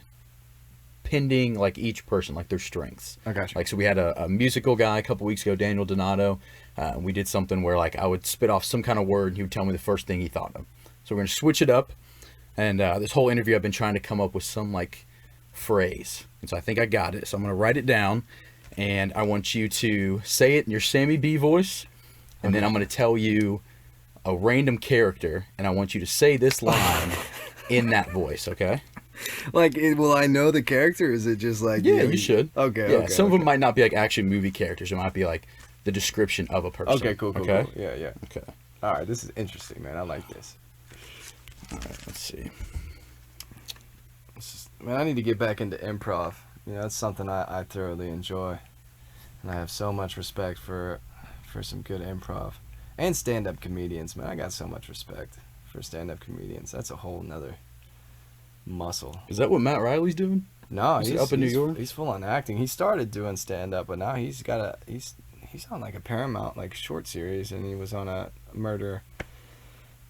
pending like each person, like their strengths. I got you. Like, so we had a musical guy a couple weeks ago, Daniel Donato. We did something where like I would spit off some kind of word and he would tell me the first thing he thought of. So we're going to switch it up. And this whole interview I've been trying to come up with some like phrase. And so I think I got it. So I'm going to write it down and I want you to say it in your Sammy B voice. And then I'm going to tell you a random character and I want you to say this line in that voice, okay? Like, will I know the character? Is it just like... Yeah, you should. Okay, Yeah, okay. some of them might not be like actually movie characters. It might be like the description of a person. Okay, cool. Yeah. Okay. All right, this is interesting, man. I like this. All right, let's see. Man, I need to get back into improv. That's something I thoroughly enjoy. And I have so much respect for some good improv. And stand-up comedians, man. I got so much respect for stand-up comedians. That's a whole nother muscle. Is that what Matt Riley's doing? No, Is he up in New York? He's full on acting. He started doing stand-up, but now he's on like a Paramount like short series, and he was on a murder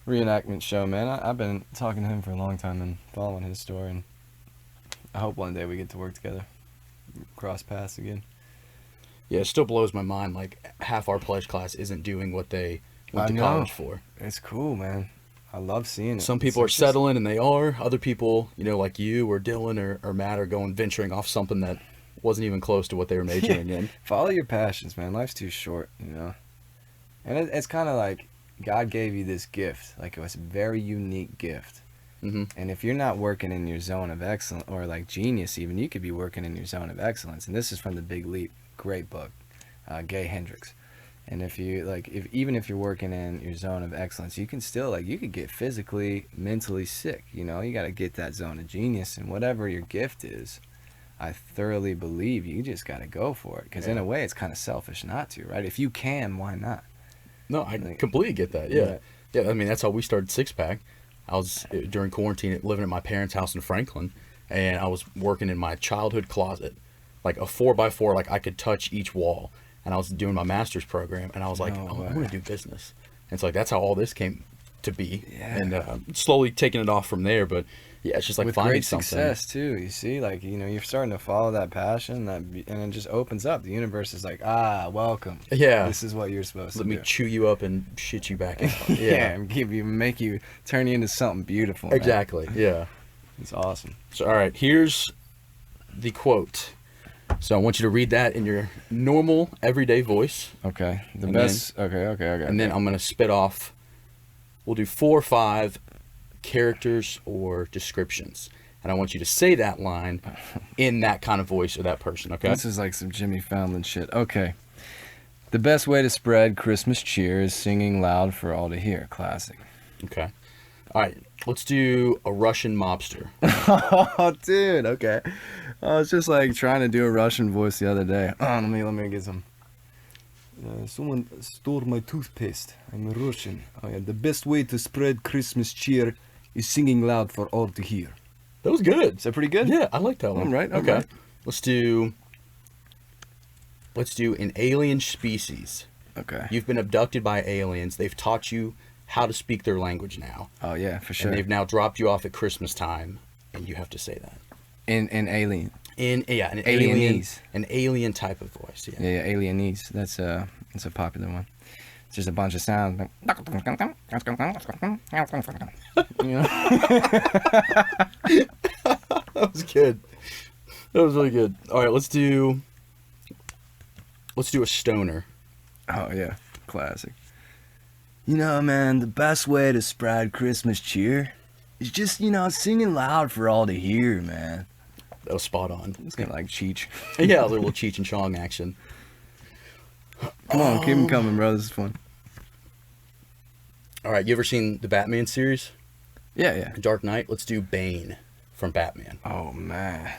reenactment show, man. I've been talking to him for a long time and following his story, and I hope one day we get to work together, cross paths again. Yeah, it still blows my mind. Like, half our pledge class isn't doing what they went to college for. It's cool, man. I love seeing it. Some people are settling, and they are. Other people, like you or Dylan or Matt, are venturing off something that wasn't even close to what they were majoring in. Follow your passions, man. Life's too short, And it's kind of like God gave you this gift. Like, it was a very unique gift. Mm-hmm. And if you're not working in your zone of excellence, or like genius even, you could be working in your zone of excellence. And this is from The Big Leap. Great book. Gay Hendricks. And if you even if you're working in your zone of excellence, you can still you could get physically, mentally sick. You got to get that zone of genius, and whatever your gift is, I thoroughly believe you just got to go for it. Because in a way, it's kind of selfish not to, right? If you can, why not? No, I completely get that. Yeah. I mean, that's how we started Six Pack. I was during quarantine living at my parents' house in Franklin, and I was working in my childhood closet, like a 4x4, like I could touch each wall. And I was doing my master's program, and I was like, I want to do business. And so, like, that's how all this came to be. Yeah. And slowly taking it off from there. But, yeah, it's just like with finding great something. Success, too. You see, you're starting to follow that passion, and it just opens up. The universe is like, welcome. Yeah. This is what you're supposed to do. Let me chew you up and shit you back out. Yeah, and turn you into something beautiful. Exactly, man. Yeah. It's awesome. So, all right, here's the quote. So I want you to read that in your normal, everyday voice. Okay. Okay. And then I'm going to spit off, we'll do 4 or 5 characters or descriptions. And I want you to say that line in that kind of voice of that person, okay? This is like some Jimmy Fallon shit. Okay. The best way to spread Christmas cheer is singing loud for all to hear. Classic. Okay. All right, let's do a Russian mobster. Oh, dude. Okay. I was just like trying to do a Russian voice the other day. Let me get some. Someone stole my toothpaste. I'm Russian. Oh, yeah. The best way to spread Christmas cheer is singing loud for all to hear. That was good. Is that pretty good? Yeah, I like that one. I'm right. Okay. Right. Let's do an alien species. Okay. You've been abducted by aliens. They've taught you how to speak their language now. Oh yeah, for sure. And they've now dropped you off at Christmas time, and you have to say that. In alien. An Alienese. An alien type of voice. Yeah. Yeah, alienese. That's a popular one. It's just a bunch of sounds. You know? That was good. That was really good. All right, let's do a stoner. Oh yeah, classic. You know, man, the best way to spread Christmas cheer is just, singing loud for all to hear, man. That was spot on. It's kind of like Cheech. Yeah, a little Cheech and Chong action. Come on, keep them coming, bro. This is fun. All right, you ever seen the Batman series? Yeah. Dark Knight? Let's do Bane from Batman. Oh, man.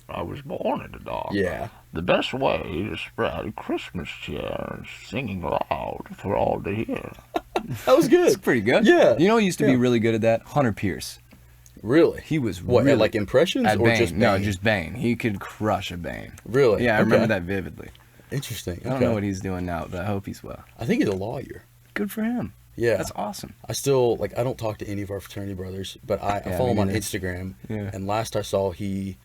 I was born in the dark. Yeah. The best way to spread Christmas cheer is singing loud for all to hear. That was good. It's pretty good. Yeah. You know who used to be really good at that? Hunter Pierce. Really? He was what, really... at like impressions at or Bane. just Bane? No, just Bane. He could crush a Bane. Really? Yeah, I Okay. remember that vividly. Interesting. I don't know what he's doing now, but I hope he's well. I think he's a lawyer. Good for him. Yeah. That's awesome. I still, I don't talk to any of our fraternity brothers, but I follow him on Instagram. Yeah. And last I saw, he,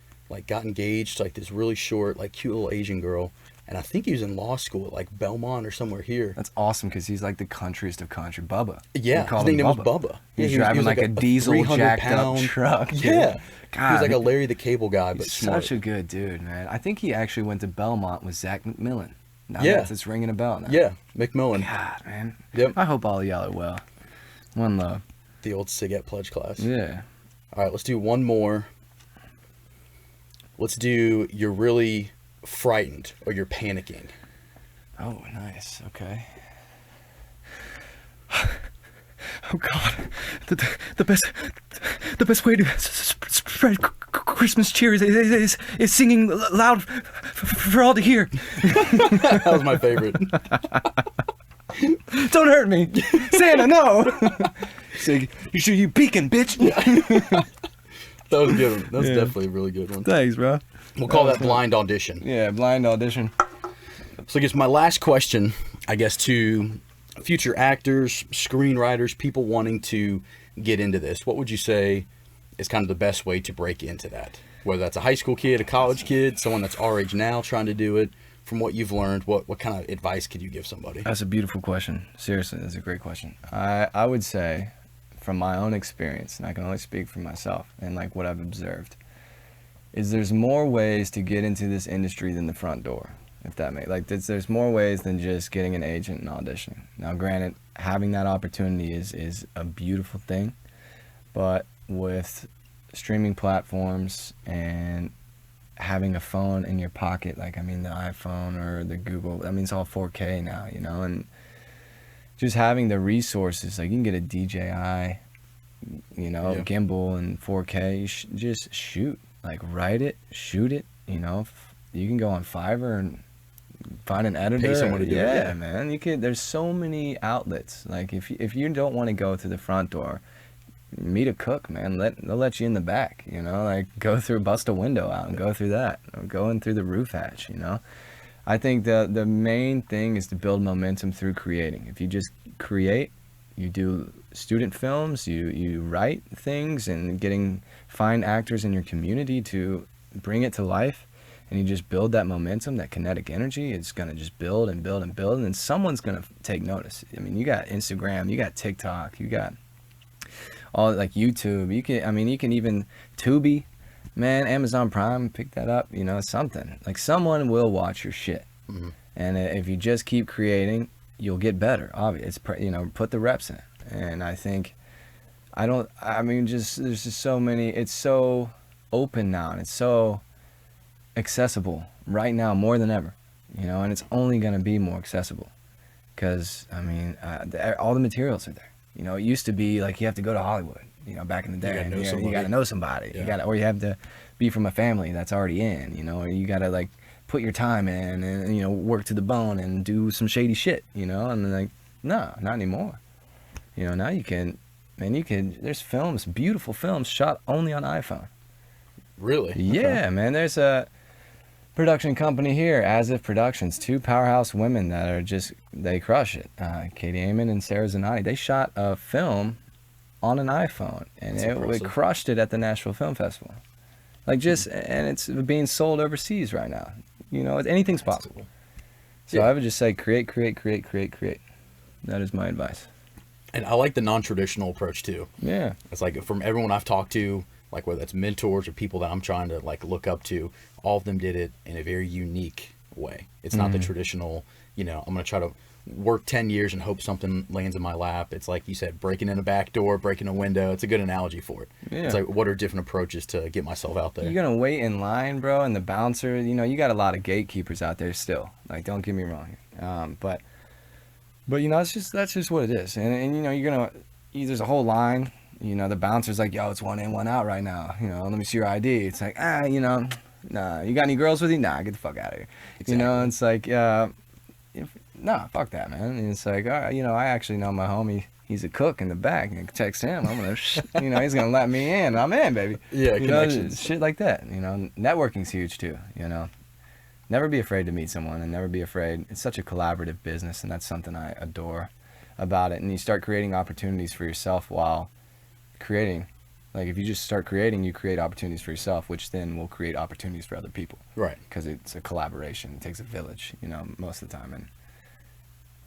got engaged to, this really short, cute little Asian girl. And I think he was in law school at, Belmont or somewhere here. That's awesome because he's like the countryest of country. Bubba. Yeah, We call his him nickname was Bubba. He's Yeah, driving like a diesel 300 jacked up pound truck. Dude. Yeah. God, he was like a Larry the Cable Guy, but he's smart. such a good dude, man. I think he actually went to Belmont with Zach McMillan. Now Yeah. it's ringing a bell now. Yeah, McMillan. God, man. Yep. I hope all of y'all are well. One love. The old Siget Pledge class. Yeah. All right, let's do one more. Let's do you're really frightened or you're panicking. Oh, nice. Okay. Oh God, the best way to spread Christmas cheer is singing loud for all to hear. That was my favorite. Don't hurt me, Santa. No. Say, you sure you peeking, bitch? That was a good one. That was definitely a really good one. Thanks, bro. We'll call that blind audition. Yeah, blind audition. So I guess my last question, to future actors, screenwriters, people wanting to get into this, what would you say is kind of the best way to break into that? Whether that's a high school kid, a college kid, someone that's our age now trying to do it, from what you've learned, what kind of advice could you give somebody? That's a beautiful question. Seriously, that's a great question. I would say, from my own experience, and I can only speak for myself and what I've observed, is there's more ways to get into this industry than the front door. If that makes there's more ways than just getting an agent and auditioning. Now, granted, having that opportunity is a beautiful thing, but with streaming platforms and having a phone in your pocket, the iPhone or the Google, it's all 4K now, and just having the resources, you can get a DJI, gimbal and 4K, just shoot, write it, shoot it, you can go on Fiverr and find an editor. Pay someone to do it. Yeah, man. There's so many outlets. If you don't want to go through the front door, meet a cook, man. They'll let you in the back. Go through, bust a window out and go through that. Or go in through the roof hatch. I think the main thing is to build momentum through creating. If you just create, you do student films, you write things, and find actors in your community to bring it to life. And you just build that momentum, that kinetic energy. It's going to just build and build and build. And then someone's going to take notice. You got Instagram, you got TikTok, you got all YouTube. You can even Tubi, man, Amazon Prime, pick that up, something. Someone will watch your shit. Mm-hmm. And if you just keep creating, you'll get better. Obviously, put the reps in. And I think, there's just so many, it's so open now and it's so accessible right now more than ever, and it's only going to be more accessible because all the materials are there. It used to be you have to go to Hollywood, you know, back in the day. gotta know You somebody. got to know somebody. Yeah. Or you have to be from a family that's already in, you know, or you got to like put your time in and, you know, work to the bone and do some shady shit, you know, and then like, no, not anymore. You know, now you can, there's films, beautiful films shot only on iPhone. Really? Yeah, man, there's a production company here, As If Productions, 2 powerhouse women that are just, they crush it. Katie Amon and Sarah Zanatti, they shot a film on an iPhone, and That's it impressive. crushed it at the Nashville Film Festival. Like and it's being sold overseas right now. You know, anything's possible. So Yeah. I would just say create. That is my advice. And I like the non-traditional approach too. Yeah. It's like from everyone I've talked to, like whether it's mentors or people that I'm trying to like look up to, all of them did it in a very unique way. It's not the traditional, you know, I'm going to try to work 10 years and hope something lands in my lap. It's like you said, breaking in a back door, breaking a window. It's a good analogy for it. Yeah. It's like, what are different approaches to get myself out there? You're going to wait in line, bro, and the bouncer, you know, you got a lot of gatekeepers out there still. Like, don't get me wrong. But you know, that's just what it is. And you know, there's a whole line. You know, the bouncer's like, yo, it's 1 in, 1 out right now. You know, let me see your ID. It's like, you know, nah, you got any girls with you? Nah, get the fuck out of here. Exactly. You know, and it's like, nah, fuck that, man. And it's like, all right, you know, I actually know my homie. He's a cook in the back. And text him. I'm gonna, you know, he's gonna let me in. I'm in, baby. Yeah, you know, connections. shit like that. You know, networking's huge too. You know, never be afraid to meet someone, and never be afraid. It's such a collaborative business, and that's something I adore about it. And you start creating opportunities for yourself while creating. Like if you just start creating, you create opportunities for yourself, which then will create opportunities for other people. Right. Because it's a collaboration. It takes a village, you know, most of the time. And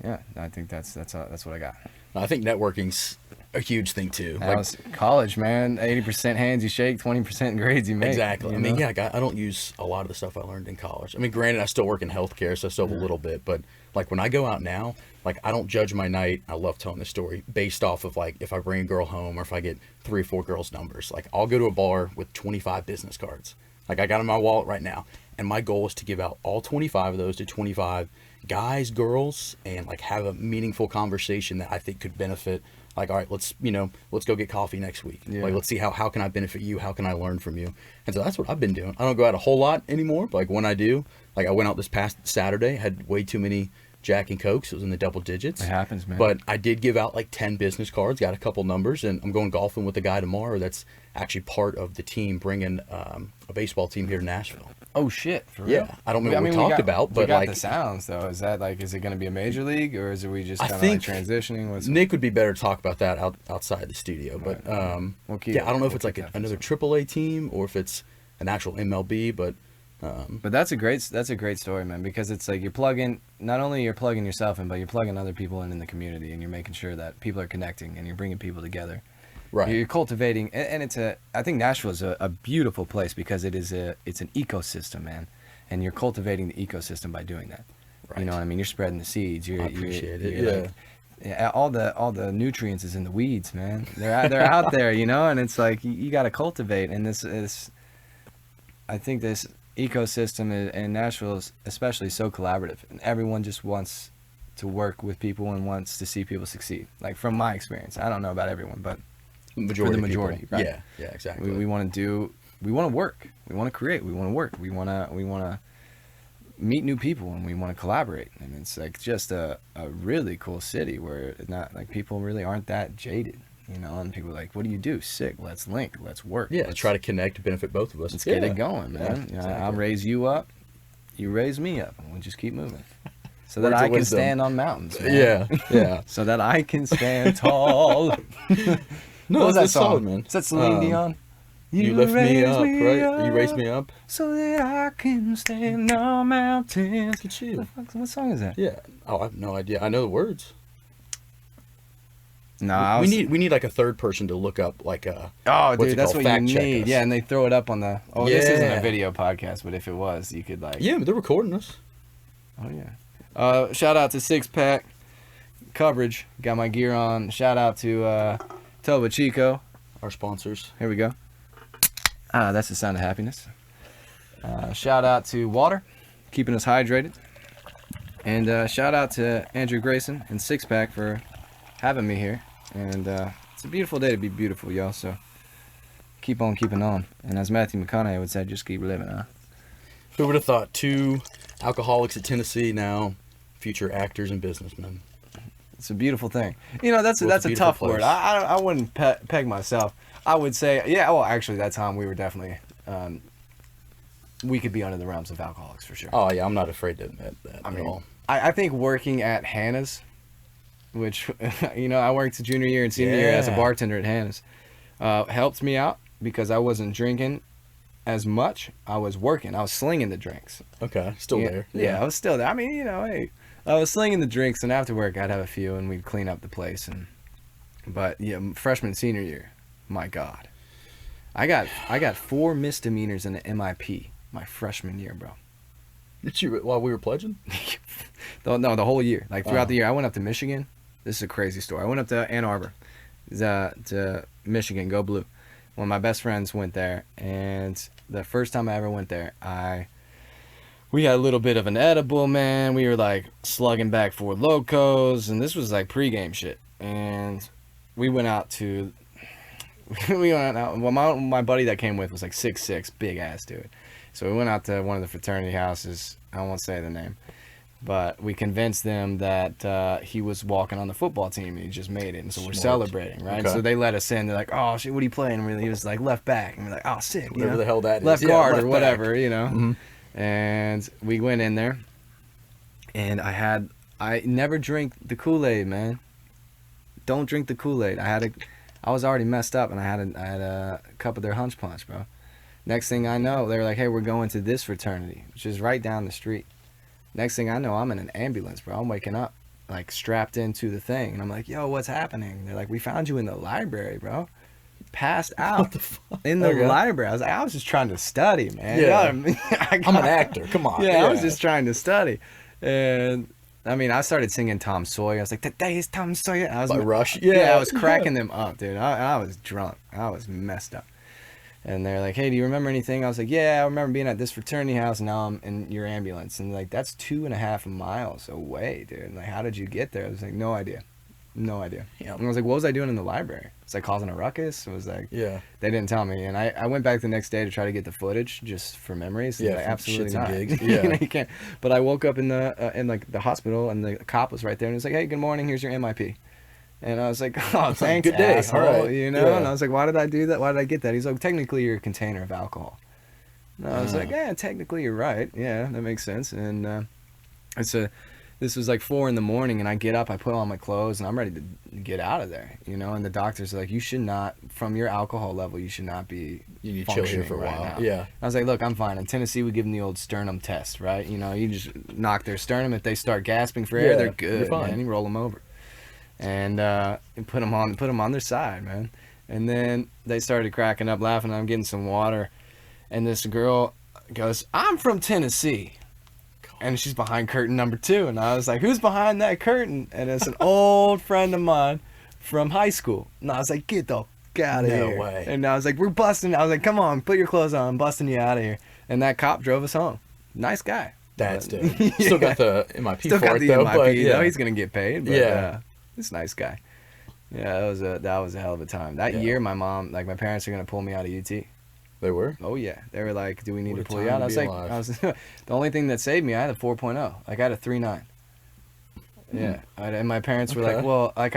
yeah, I think that's what I got. I think networking's a huge thing too. That was college, man. 80% hands you shake, 20% grades you make. Exactly. You I mean, know? yeah, I don't use a lot of the stuff I learned in college. I mean, granted, I still work in healthcare, so I still have a little bit. But like when I go out now, like I don't judge my night. I love telling this story based off of like if I bring a girl home or if I get 3 or 4 girls' numbers. Like I'll go to a bar with 25 business cards. Like I got in my wallet right now, and my goal is to give out all 25 of those to 25 guys, girls, and like have a meaningful conversation that I think could benefit. Like, all right, let's go get coffee next week. Yeah. Like, let's see how can I benefit you? How can I learn from you? And so that's what I've been doing. I don't go out a whole lot anymore, but like when I do, like I went out this past Saturday, had way too many Jack and Cokes. It was in the double digits. It happens, man. But I did give out like 10 business cards, got a couple numbers, and I'm going golfing with a guy tomorrow that's actually part of the team bringing a baseball team here to Nashville. Oh shit, for real? Yeah, I don't know what we talked about, but we got like the sounds though. Is that like, is it going to be a major league, or is it we just I kind of like think transitioning? What's Nick would be better to talk about that outside the studio. But We'll keep yeah, I don't know if we'll it's like keep that another AAA team or if it's an actual MLB, but But that's a great story, man, because it's like not only you're plugging yourself in, but you're plugging other people in the community, and you're making sure that people are connecting, and you're bringing people together. right. You're cultivating, and I think Nashville is a beautiful place because it's an ecosystem, man, and you're cultivating the ecosystem by doing that. Right. You know what I mean? You're spreading the seeds. I appreciate it. you're like, yeah, all the nutrients is in the weeds, man. They're out there, you know, and it's like you got to cultivate. And I think this ecosystem in Nashville is especially so collaborative, and everyone just wants to work with people and wants to see people succeed. Like from my experience, I don't know about everyone, but for the majority, people. right? Yeah, exactly. We want to work, we want to create, we want to work, we want to meet new people, and we want to collaborate. And it's like just a really cool city where it's not like people really aren't that jaded, you know, and people are like, what do you do? Sick, let's link, let's work. Yeah, let's try to connect to benefit both of us. Let's get it going, man. Yeah, You know, exactly. I'll raise you up, you raise me up, and we just keep moving. So that Words of I can wisdom. stand on mountains, man. Yeah. So that I can stand tall. No, What was that that's song? solid, man. Is that Celine Dion? You lift me raise up, right? You raise me up. so that I can stand on mountains. Look at you. What song is that? Yeah. Oh, I have no idea. I know the words. No, We need like a third person to look up like Oh, what's dude, it that's called? what you Fact check need. us. Yeah, and they throw it up on the. Oh, this isn't Yeah. a video podcast, but if it was, you could like. Yeah, but they're recording us. Oh yeah. Shout out to Six Pack Coverage. Got my gear on. Shout out to Toba Chico. Our sponsors. Here we go. That's the sound of happiness. Shout out to Water, keeping us hydrated. And shout out to Andrew Grayson and Six Pack for having me here. And It's a beautiful day to be beautiful, y'all. So keep on keeping on. And as Matthew McConaughey would say, just keep living, huh? Who would have thought 2 alcoholics at Tennessee now future actors and businessmen? It's a beautiful thing. You know, that's a tough place. word. I wouldn't peg myself. I would say, yeah, well, actually, that time we were definitely, we could be under the realms of alcoholics for sure. Oh, yeah, I'm not afraid to admit that at all. I think working at Hannah's, which, you know, I worked junior year and senior year as a bartender at Hannah's, helped me out because I wasn't drinking as much. I was working. I was slinging the drinks. Okay, still there. Yeah, I was still there. I mean, you know, hey, I was slinging the drinks, and after work, I'd have a few, and we'd clean up the place. But yeah, freshman, senior year, my God, I got 4 misdemeanors in the MIP my freshman year, bro. Did you while we were pledging? No, the whole year. Like throughout the year, I went up to Michigan. This is a crazy story. I went up to Ann Arbor, to Michigan, go blue. One of my best friends went there, and the first time I ever went there, we had a little bit of an edible, man. We were like slugging back 4 Locos, and this was like pregame shit. And we went out. Well, my buddy that came with was like 6'6", big ass dude. So we went out to one of the fraternity houses. I won't say the name, but we convinced them that he was walking on the football team and he just made it. And so we're celebrating, right? Okay. So they let us in. They're like, "Oh shit, what are you playing?" And he was like left back, and we're like, "Oh, sick." Whatever the hell that is. Left Yeah, guard left or whatever, back. you know. Mm-hmm. And we went in there, and I never drink the Kool-Aid, man. Don't drink the Kool-Aid. I was already messed up, and I had a cup of their Hunch Punch, bro. Next thing I know, they were like, "Hey, we're going to this fraternity," which is right down the street. Next thing I know, I'm in an ambulance, bro. I'm waking up, like, strapped into the thing. And I'm like, "Yo, what's happening?" They're like, "We found you in the library, bro. Passed out in the library." I was like, "I was just trying to study, man." Yeah. I'm an actor. Come on. Yeah, I was just trying to study. And, I mean, I started singing Tom Sawyer. I was like, "Today is Tom Sawyer." By Rush. Yeah, I was cracking them up, dude. I was drunk. I was messed up. And they're like, "Hey, do you remember anything?" I was like, "Yeah, I remember being at this fraternity house, and now I'm in your ambulance." And like, "That's 2.5 miles away, dude. Like, how did you get there?" I was like, "No idea. No idea." Yeah. And I was like, "What was I doing in the library?" It's like causing a ruckus. It was like, yeah. They didn't tell me. And I went back the next day to try to get the footage just for memories. Yeah, like, absolutely shits and not. gigs. You Yeah. know, you can't. But I woke up in the hospital, and the cop was right there, and he's like, "Hey, good morning. Here's your MIP." And I was like, "Oh, thanks, Good day. asshole," All right. you know? Yeah. And I was like, "Why did I do that? Why did I get that?" He's like, "Technically, you're a container of alcohol." And I was like, "Yeah, technically, you're right. Yeah, that makes sense." And this was like 4 a.m, and I get up, I put on my clothes, and I'm ready to get out of there, you know? And the doctor's like, "You should not, from your alcohol level, you should not be You need to chill here functioning for a right while." now." Yeah. I was like, "Look, I'm fine." In Tennessee, we give them the old sternum test, right? You know, you just knock their sternum. If they start gasping for air, Yeah, they're you're good, fine. man. You roll them over. And put them on their side, man. And then they started cracking up, laughing. I'm getting some water, and this girl goes, "I'm from Tennessee," and she's behind curtain number 2. And I was like, "Who's behind that curtain?" And it's an old friend of mine from high school. And I was like, "Get the fuck out of here!" No way. And I was like, "We're busting." I was like, "Come on, put your clothes on. I'm busting you out of here." And that cop drove us home. Nice guy. That's But- dope. Yeah. Still got the MIP Still for got it the though. MIP, But yeah. though. He's gonna get paid. But, Yeah. he's a nice guy. Yeah, that was a hell of a time. That Yeah. year, my parents are gonna pull me out of UT. They were. Oh yeah, they were like, "Do we need What to a pull you time out?" to I be was like, alive. the only thing that saved me, I had a 4.0. Like I had a 3.9. Yeah, and my parents were like, Okay. "Well," like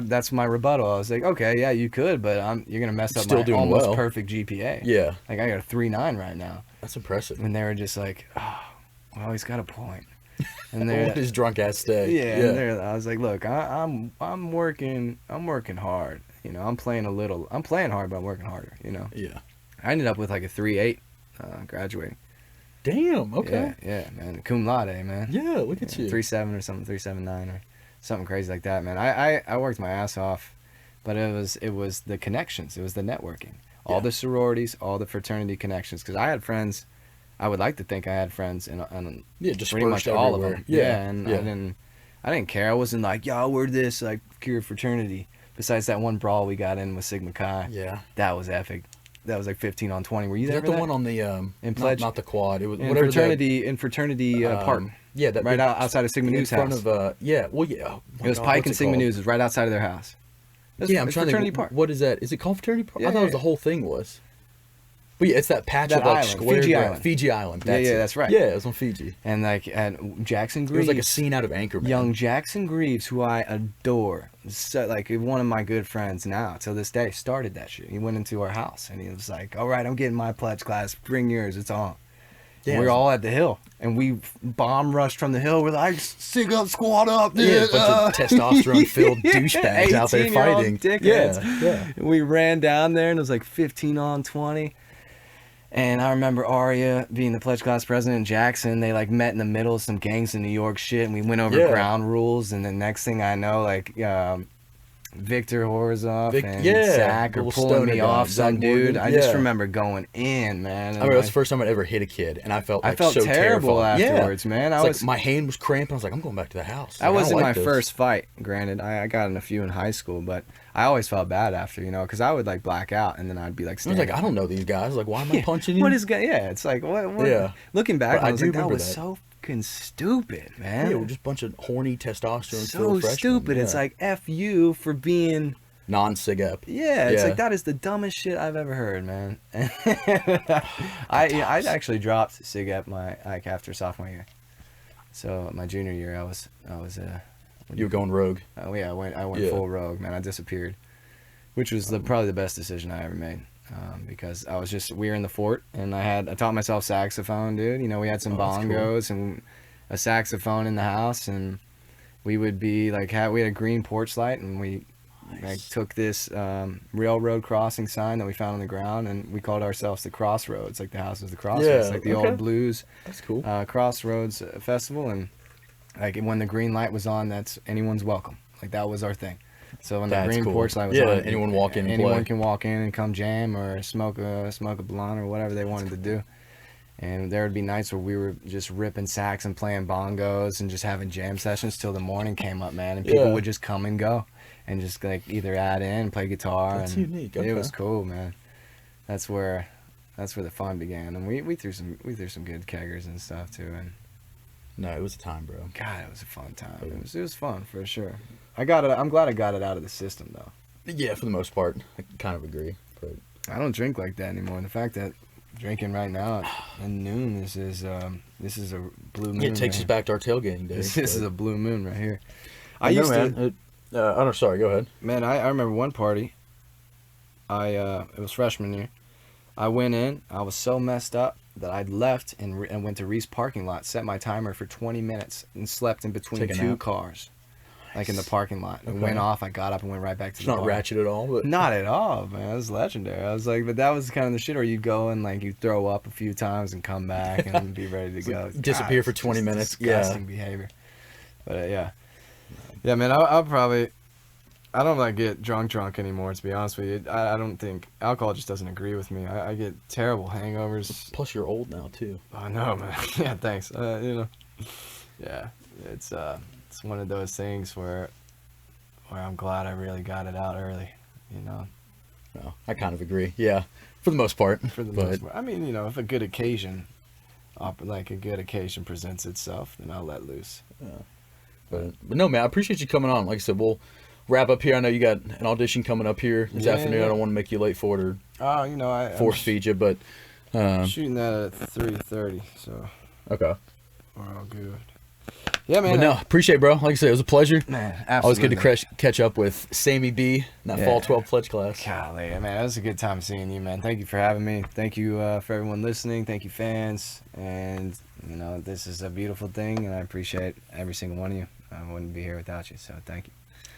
that's my rebuttal. I was like, "Okay, yeah, you could, but you're gonna mess up Still my doing almost well. perfect GPA." Yeah. Like I got a 3.9 right now, That's impressive. and they were just like, "Oh, well, he's got a point." And What they're his drunk ass stay. yeah, and I was like, "Look, I'm working hard. You know, I'm playing hard, but I'm working harder. You know." Yeah. I ended up with like a 3.8, graduating. Damn. Okay. Yeah, man, cum laude, man. Yeah. Look at you. 3.7 or something, 3.79 or something crazy like that, man. I worked my ass off, but it was the connections, it was the networking, all Yeah. the sororities, all the fraternity connections, because I had friends. I would like to think I had friends in Yeah. Just pretty much all of them. Yeah. And yeah. I didn't care. I wasn't like, "Yo, we're this like pure fraternity." Besides that one brawl we got in with Sigma Chi, Yeah. that was epic. That was like 15 on 20. Were you Is there? that for the one on the In Pledge? not the quad? It was in whatever fraternity park, Yeah, that right big- outside of Sigma in News front house. of yeah. Well, yeah. Oh my It was God, Pike what's and it Sigma called? News. It was right outside of their house. It's, Yeah, I'm it's trying to fraternity think. park. What is that? Is it called fraternity park? Yeah, I thought it was yeah. the whole thing was. But yeah, it's that patch That of like island, square Fiji grass. Island. Fiji Island. Yeah, That's yeah, it. that's right. Yeah, it was on Fiji. And like at Jackson It Greaves. was like a scene out of Anchorman. Young Jackson Greaves, who I adore, so, like one of my good friends now till this day, started that shit. He went into our house and he was like, "All right, I'm getting my pledge class. Bring yours. It's on." Yeah, We were all at the hill, and we bomb rushed from the hill. We're like, "Sig up, squat up, dude!" Yeah, a bunch of testosterone-filled douchebags out there 18-year-old fighting. dickheads. Yeah. And we ran down there, and it was like 15 on 20. And I remember Arya being the pledge class president in Jackson. They like met in the middle of some gangs in New York shit, and we went over Yeah. ground rules. And the next thing I know, like Victor Horzov and yeah, Zach are little pulling stoner me guy, off Zach some dude. Morgan. I just Yeah. remember going in, man. I remember it was the first time I'd ever hit a kid, and I felt like I felt so terrible terrified. afterwards, Yeah. man. It's I like was my hand was cramping. I was like, I'm going back to the house. that Like, I wasn't don't my like this. first fight. Granted, I got in a few in high school, but I always felt bad after, because I would like black out, and then I'd be like, I was standing. like, I don't know these guys. Like, why am I punching you? What is going? Yeah, it's like what? Yeah. Looking back, But I I was do like, that remember was that. so fucking stupid, man. Yeah, we're just a bunch of horny testosterone. So stupid. It's like F you for being. non-sig up. Yeah, it's Yeah. like that is the dumbest shit I've ever heard, man. I actually dropped Sig Ep like after sophomore year. So my junior year, I was You were going rogue. oh yeah, I went Yeah. full rogue, man. I disappeared, which was probably the best decision I ever made. Because we were in the fort, and I taught myself saxophone, dude. We had some Oh, that's cool. bongos and a saxophone in the house, and we would be like, we had a green porch light, and we like took this railroad crossing sign that we found on the ground, and we called ourselves the Crossroads. Like the house was the Crossroads, Yeah, like the okay. old blues That's cool. Crossroads festival, and like when the green light was on, that's anyone's welcome. Like that was our thing. So when the That's green cool. porch light was Yeah, on, anyone walk in and anyone play. can walk in and come jam or smoke a blunt or whatever they wanted to do. And there would be nights where we were just ripping sax and playing bongos and just having jam sessions till the morning came up, man. And people Yeah. would just come and go and just like either add in and play guitar. That's and unique, It okay. was cool, man. That's where the fun began. And we threw some good keggers and stuff too. And No, it was a time, bro. God, it was a fun time. It was fun for sure. I'm glad I got it out of the system though. Yeah, for the most part, I kind of agree. But I don't drink like that anymore. And the fact that drinking right now at noon, this is a blue moon. it takes right us back to our tailgating days. This is but- a blue moon right here. I don't. Sorry. Go ahead. Man, I remember one party. It was freshman year. I went in. I was so messed up that I left and went to Reese parking lot, set my timer for 20 minutes, and slept in between Take a two nap. cars, like in the parking lot. It Okay. went off. I got up and went right back to It's the not bar. ratchet at all, but Not at all, man. It was legendary. I was like, but that was kind of the shit where you'd go and like you throw up a few times and come back and be ready to It's go. like disappear for it's 20 just minutes. Disgusting behavior. But yeah, man. I'll probably. I don't like get drunk anymore. To be honest with you, I don't think alcohol just doesn't agree with me. I get terrible hangovers. Plus, you're old now too. I know, man. Yeah, thanks. Yeah, it's one of those things where I'm glad I really got it out early. No, I kind of agree. Yeah, for the most part. For the but most part. I mean, if a good occasion, presents itself, then I'll let loose. But no, man, I appreciate you coming on. Like I said, we'll wrap up here. I know you got an audition coming up here this Yeah, afternoon. yeah. I don't want to make you late for it or I force feed you, but I'm shooting that at 3:30, so okay. we're all good. Yeah, man. But no, appreciate it, bro. Like I said, it was a pleasure. Man, absolutely. Always good to catch up with Sammy B in that Yeah. fall 12 pledge class. Golly, man, it was a good time seeing you, man. Thank you for having me. Thank you for everyone listening. Thank you, fans. And, this is a beautiful thing, and I appreciate every single one of you. I wouldn't be here without you, so thank you.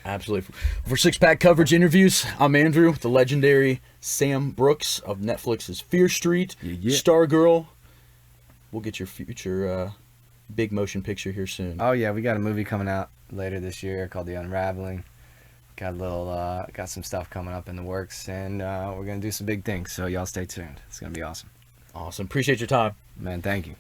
Absolutely. For Six Pack coverage interviews, I'm Andrew with the legendary Sam Brooks of Netflix's Fear Street, Yeah. Stargirl. We'll get your future big motion picture here soon. Oh, yeah, we got a movie coming out later this year called The Unraveling. Got got some stuff coming up in the works, and we're going to do some big things, so y'all stay tuned. It's going to be awesome. Awesome. Appreciate your time. Man, thank you.